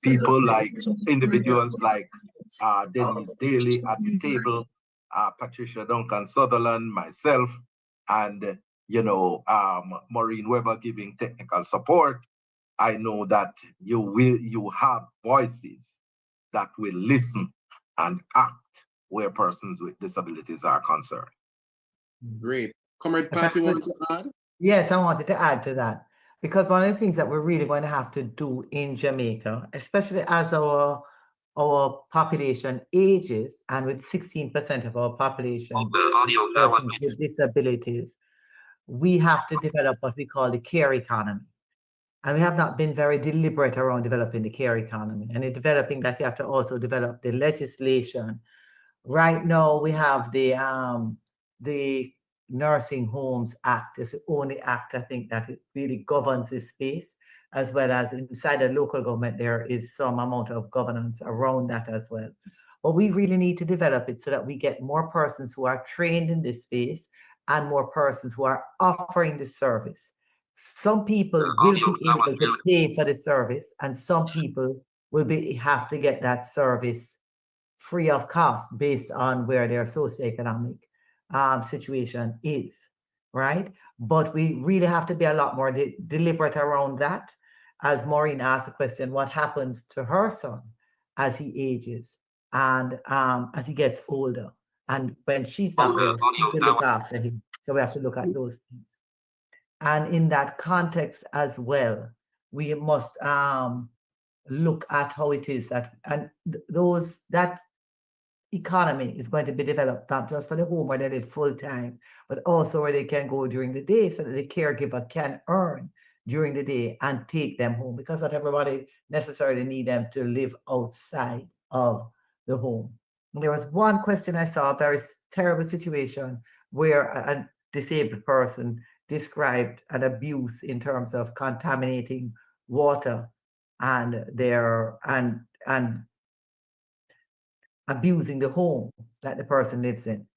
people like individuals like Denise Daly at the table, Patricia Duncan Sutherland, myself, and you know, Maureen Weber giving technical support, I know that you have voices that will listen and act where persons with disabilities are concerned. Great. Comrade Pat, you want to add? Yes, I wanted to add to that, because one of the things that we're really going to have to do in Jamaica, especially as our population ages, and with 16% of our population persons with disabilities, we have to develop what we call the care economy. And we have not been very deliberate around developing the care economy. And in developing that, you have to also develop the legislation. Right now, we have the Nursing Homes Act. It's the only act, I think, that really governs this space, as well as inside the local government, there is some amount of governance around that as well. But we really need to develop it so that we get more persons who are trained in this space and more persons who are offering the service. Some people will be able to pay for the service, and some people will have to get that service free of cost based on where their socioeconomic situation is, right? But we really have to be a lot more deliberate around that. As Maureen asked the question, what happens to her son as he ages and as he gets older? And when she's not there, she will look after him. So we have to look at those things. And in that context as well, we must look at how it is that, and that economy is going to be developed, not just for the home where they live full time, but also where they can go during the day so that the caregiver can earn during the day and take them home, because not everybody necessarily need them to live outside of the home. And there was one question I saw, a very terrible situation where a disabled person described an abuse in terms of contaminating water and abusing the home that the person lives in.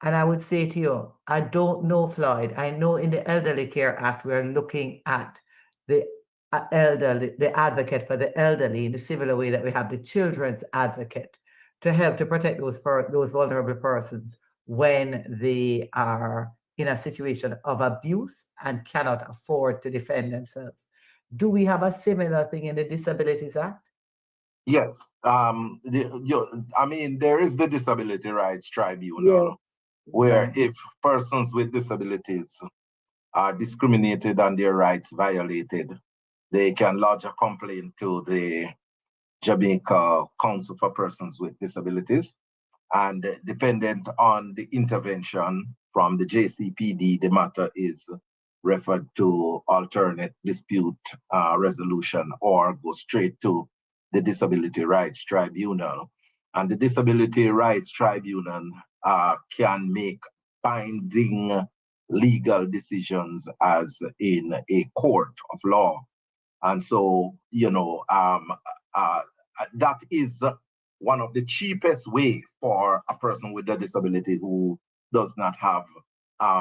And I would say to you, I don't know, Floyd. I know in the Elderly Care Act, we're looking at the elderly, the advocate for the elderly in the similar way that we have the children's advocate to help to protect those vulnerable persons when they are in a situation of abuse and cannot afford to defend themselves. Do we have a similar thing in the Disabilities Act? Yes. I mean, there is the Disability Rights Tribunal, where if persons with disabilities are discriminated and their rights violated, they can lodge a complaint to the Jamaica Council for Persons with Disabilities. And dependent on the intervention from the JCPD, the matter is referred to alternate dispute resolution or go straight to the Disability Rights Tribunal. And the Disability Rights Tribunal can make binding legal decisions as in a court of law. And so, that is one of the cheapest way for a person with a disability who does not have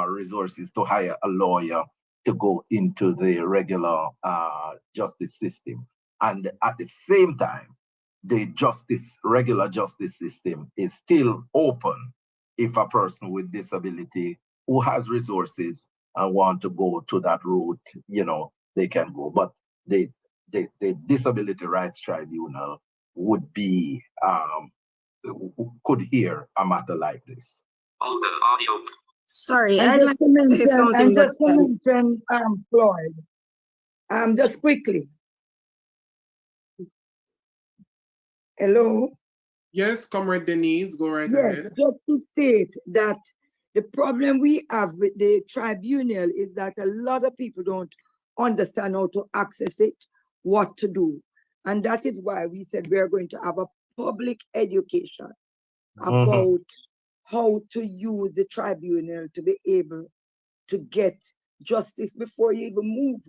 resources to hire a lawyer to go into the regular justice system. And at the same time, the regular justice system is still open if a person with disability who has resources and want to go to that route, they can go. But the Disability Rights Tribunal would be could hear a matter like this. Sorry, And I'd like to say something. just to mention, Floyd, just quickly. Hello? Yes, Comrade Denise, go right ahead. Just to state that the problem we have with the tribunal is that a lot of people don't understand how to access it, what to do. And that is why we said we are going to have a public education about how to use the tribunal to be able to get justice before you even move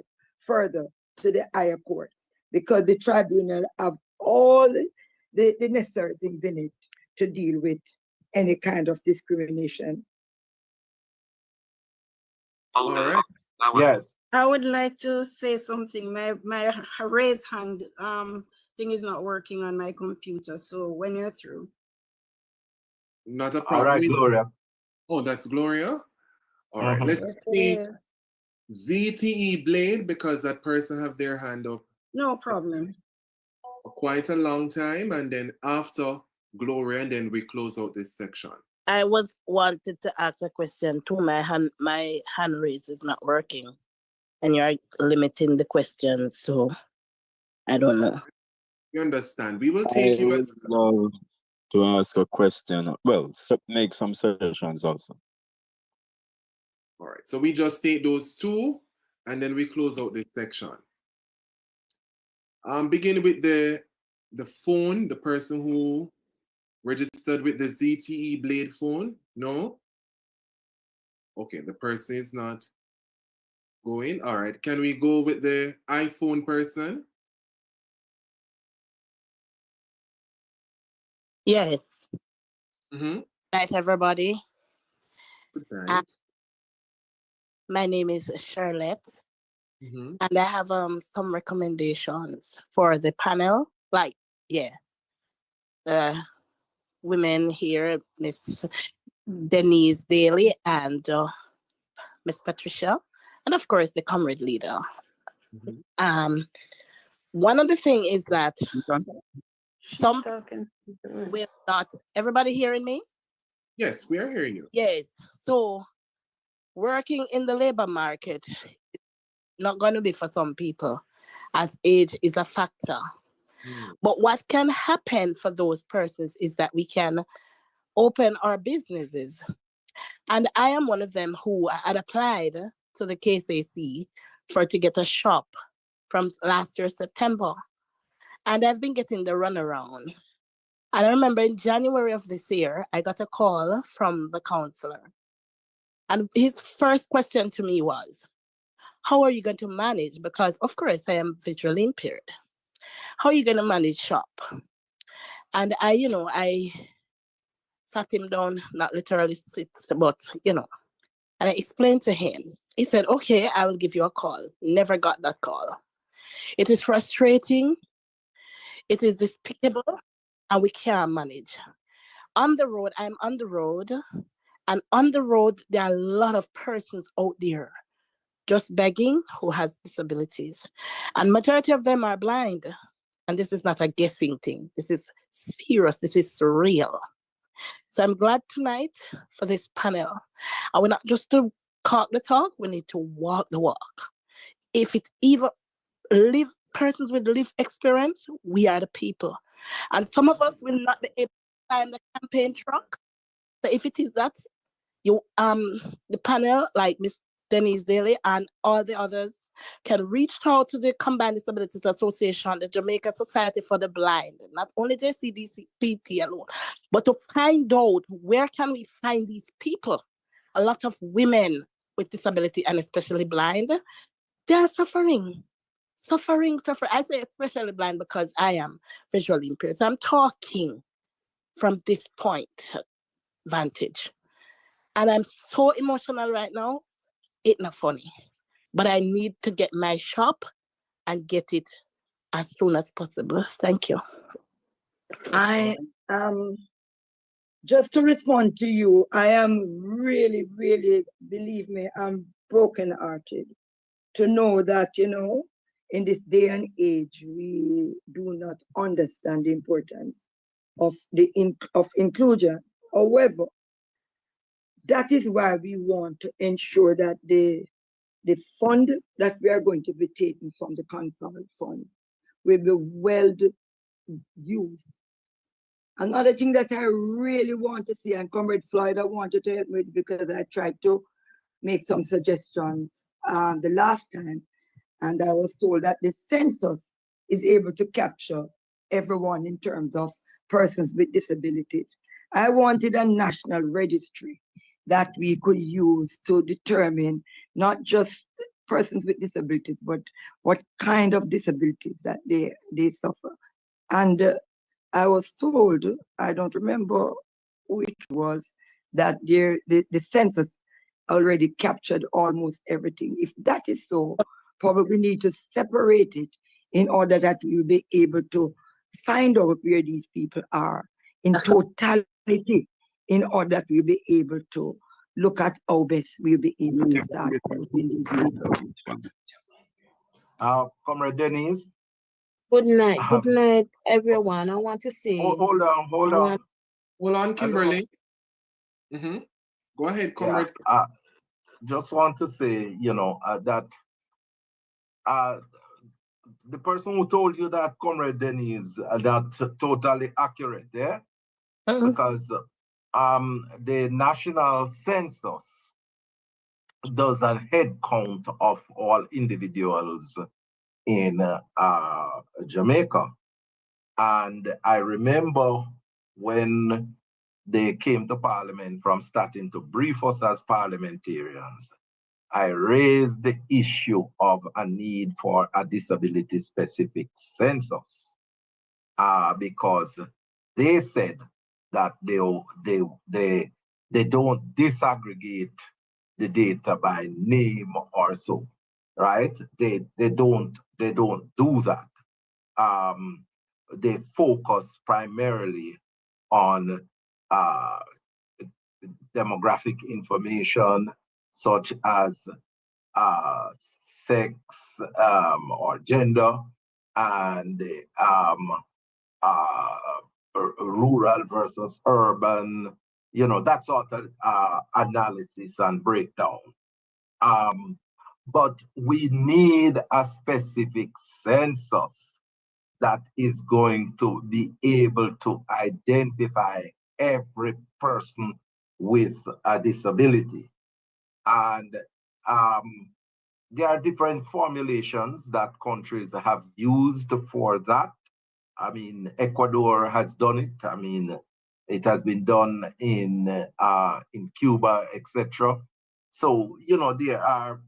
further to the higher courts, because the tribunal have all the necessary things in it to deal with any kind of discrimination. All right. Yes. I would like to say something. My raise hand thing is not working on my computer. So when you're through. Not a problem. All right, Gloria. Oh, that's Gloria? All right, let's see. ZTE Blade, because that person have their hand up. No problem. Quite a long time, and then after Gloria, and then we close out this section. I wanted to ask a question too. My hand raise is not working, and you're limiting the questions, so I don't know. You understand? We will take you as love to ask a question. Well, make some suggestions also. All right, so we just take those two, and then we close out this section. Begin with the phone, the person who registered with the ZTE Blade phone. No? Okay, the person is not going. All right, can we go with the iPhone person? Yes. Night, everybody. Good night. My name is Charlotte, and I have some recommendations for the panel. Like, women here, Miss Denise Daly and Miss Patricia, and of course the comrade leader. One of the things is that some will not. Everybody hearing me? Yes, we are hearing you. Yes. So working in the labor market is not going to be for some people, as age is a factor. But what can happen for those persons is that we can open our businesses. And I am one of them who had applied to the KCC to get a shop from last year, September. And I've been getting the runaround. And I remember in January of this year, I got a call from the counselor. And his first question to me was, how are you going to manage? Because, of course, I am visually impaired. How are you going to manage shop? And I sat him down, not literally sit, but, and I explained to him. He said, okay, I will give you a call. Never got that call. It is frustrating. It is despicable, and we can't manage. On the road, I'm on the road, and on the road, there are a lot of persons out there just begging who has disabilities. And majority of them are blind. And this is not a guessing thing. This is serious. This is real. So I'm glad tonight for this panel. And we're not just to talk the talk, we need to walk the walk. If it's even persons with lived experience, we are the people. And some of us will not be able to find the campaign truck. So if it is that, the panel, like Miss Denise Daly and all the others, can reach out to the Combined Disabilities Association, the Jamaica Society for the Blind, not only JCDCPT alone, but to find out where can we find these people. A lot of women with disability and especially blind, they are suffering. I say especially blind because I am visually impaired. So I'm talking from this point vantage. And I'm so emotional right now. It's not funny. But I need to get my shop and get it as soon as possible. Thank you. I just to respond to you, I am really, really, believe me, I'm brokenhearted to know that, in this day and age, we do not understand the importance of inclusion. However, that is why we want to ensure that the fund that we are going to be taking from the consult fund will be well used. Another thing that I really want to see, and Comrade Floyd, I wanted to help me because I tried to make some suggestions the last time, and I was told that the census is able to capture everyone in terms of persons with disabilities. I wanted a national registry that we could use to determine not just persons with disabilities, but what kind of disabilities that they suffer. And I was told, I don't remember who it was, that the census already captured almost everything. If that is so, probably need to separate it in order that we will be able to find out where these people are in totality, in order that we'll be able to look at how best we'll be able to start helping these people. Comrade Denise. Good night, everyone. I want to say. Hold on. Hold on, Kimberly. Go ahead, Comrade. Yeah, just want to say, that the person who told you that, Comrade Denise, that's totally accurate, yeah? Because the national census does a head count of all individuals in Jamaica. And I remember when they came to Parliament from starting to brief us as parliamentarians, I raised the issue of a need for a disability-specific census because they said that they don't disaggregate the data by name or so, right? They don't do that. They focus primarily on demographic information such as sex or gender and rural versus urban, that sort of analysis and breakdown. But we need a specific census that is going to be able to identify every person with a disability. And there are different formulations that countries have used for that. I mean, Ecuador has done it. I mean, it has been done in Cuba, etc. So, you know, there are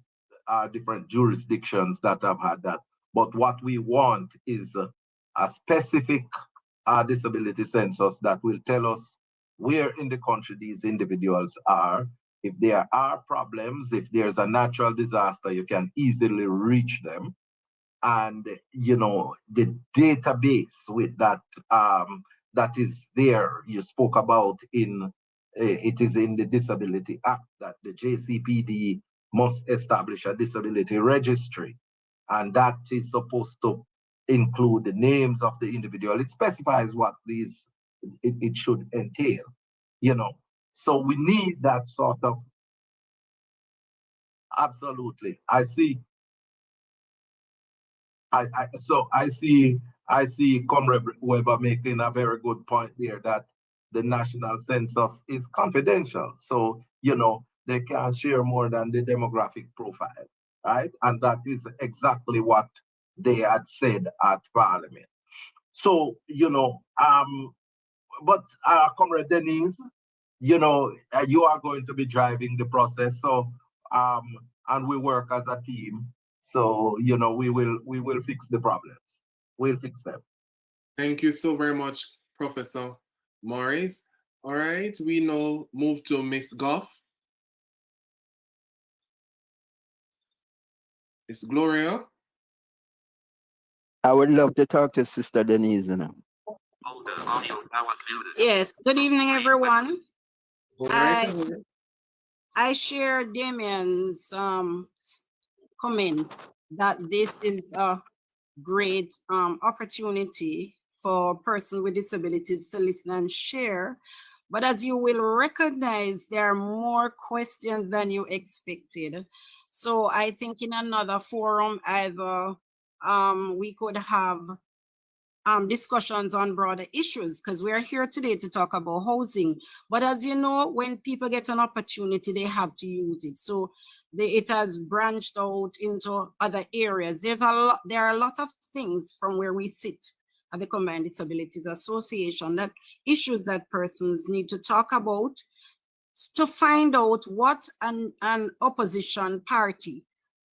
different jurisdictions that have had that. But what we want is a specific disability census that will tell us where in the country these individuals are. If there are problems, if there's a natural disaster, you can easily reach them. And, you know, the database with that, that is there, you spoke about in, it is in the Disability Act that the JCPD must establish a disability registry. And that is supposed to include the names of the individual. It specifies what these, it should entail, you know. So we need that sort of, absolutely. I see Comrade Weber making a very good point there that the national census is confidential. So, you know, they can't share more than the demographic profile, right? And that is exactly what they had said at Parliament. So, you know, but Comrade Denise, you know, you are going to be driving the process. So, and we work as a team. So, you know, we will fix the problems. We'll fix them. Thank you so very much, Professor Morris. All right, we now move to Miss Goff. Miss Gloria. I would love to talk to Sister Denise now. Yes, good evening, everyone. All right. I share Damien's comment that this is a great opportunity for persons with disabilities to listen and share. But as you will recognize, there are more questions than you expected. So I think in another forum, either we could have discussions on broader issues, because we are here today to talk about housing. But as you know, when people get an opportunity, they have to use it. So it has branched out into other areas. There are a lot of things from where we sit at the Combined Disabilities Association, that issues that persons need to talk about to find out what an opposition party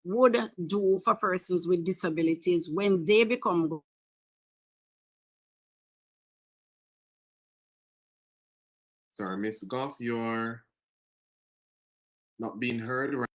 would do for persons with disabilities when they become. Sorry, Miss Goff, you're not being heard right.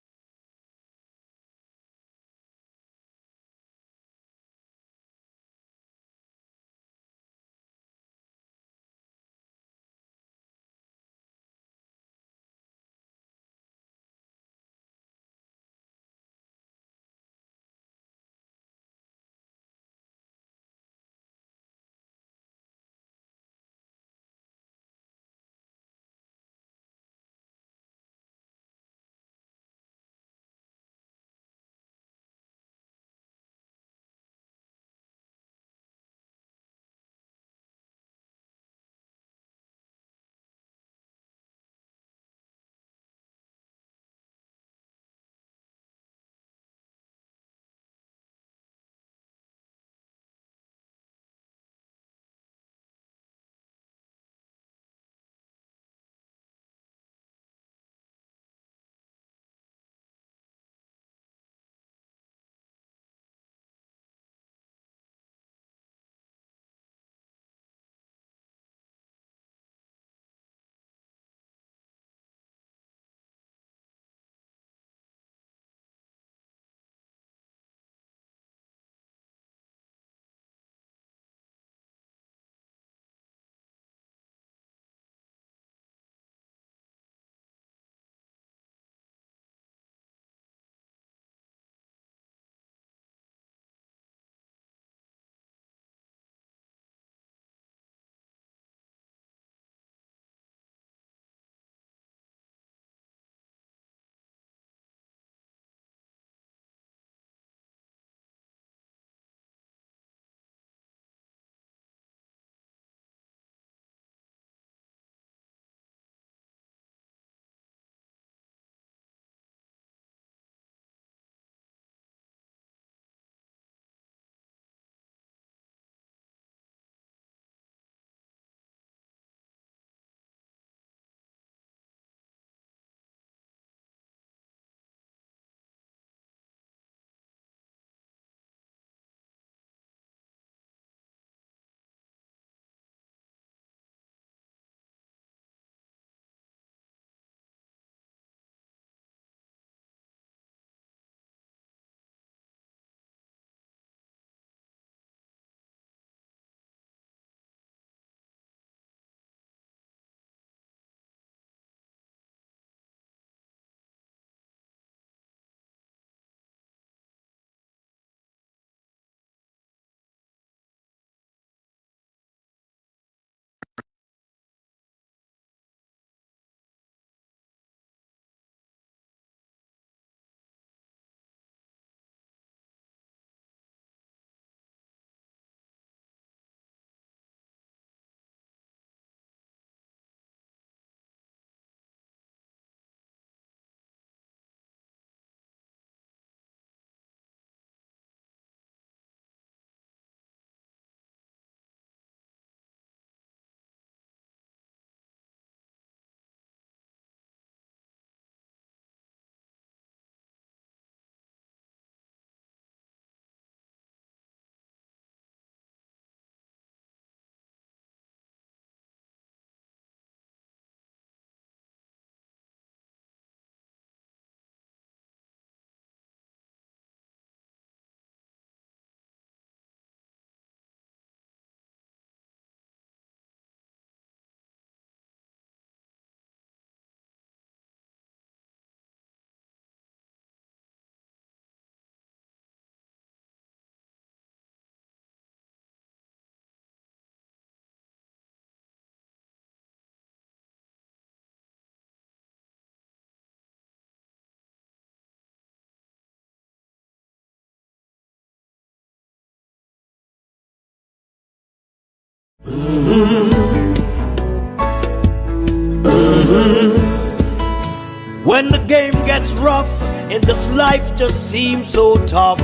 When the game gets rough and this life just seems so tough,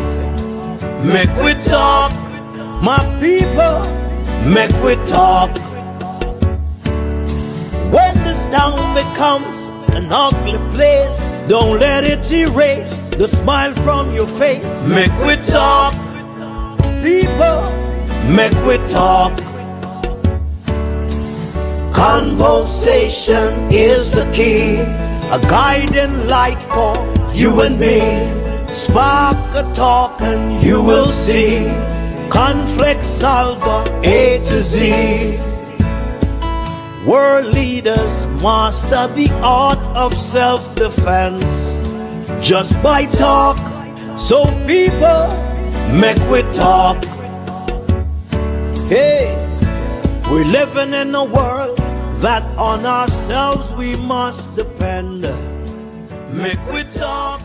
make we talk, my people, make we talk. When this town becomes an ugly place, don't let it erase the smile from your face. Make we talk, people, make we talk. Conversation is the key, a guiding light for you and me. Spark a talk and you will see. Conflict solver A to Z. World leaders master the art of self-defense just by talk. So people, make we talk. Hey, we're living in a world that on ourselves we must depend. Make we talk.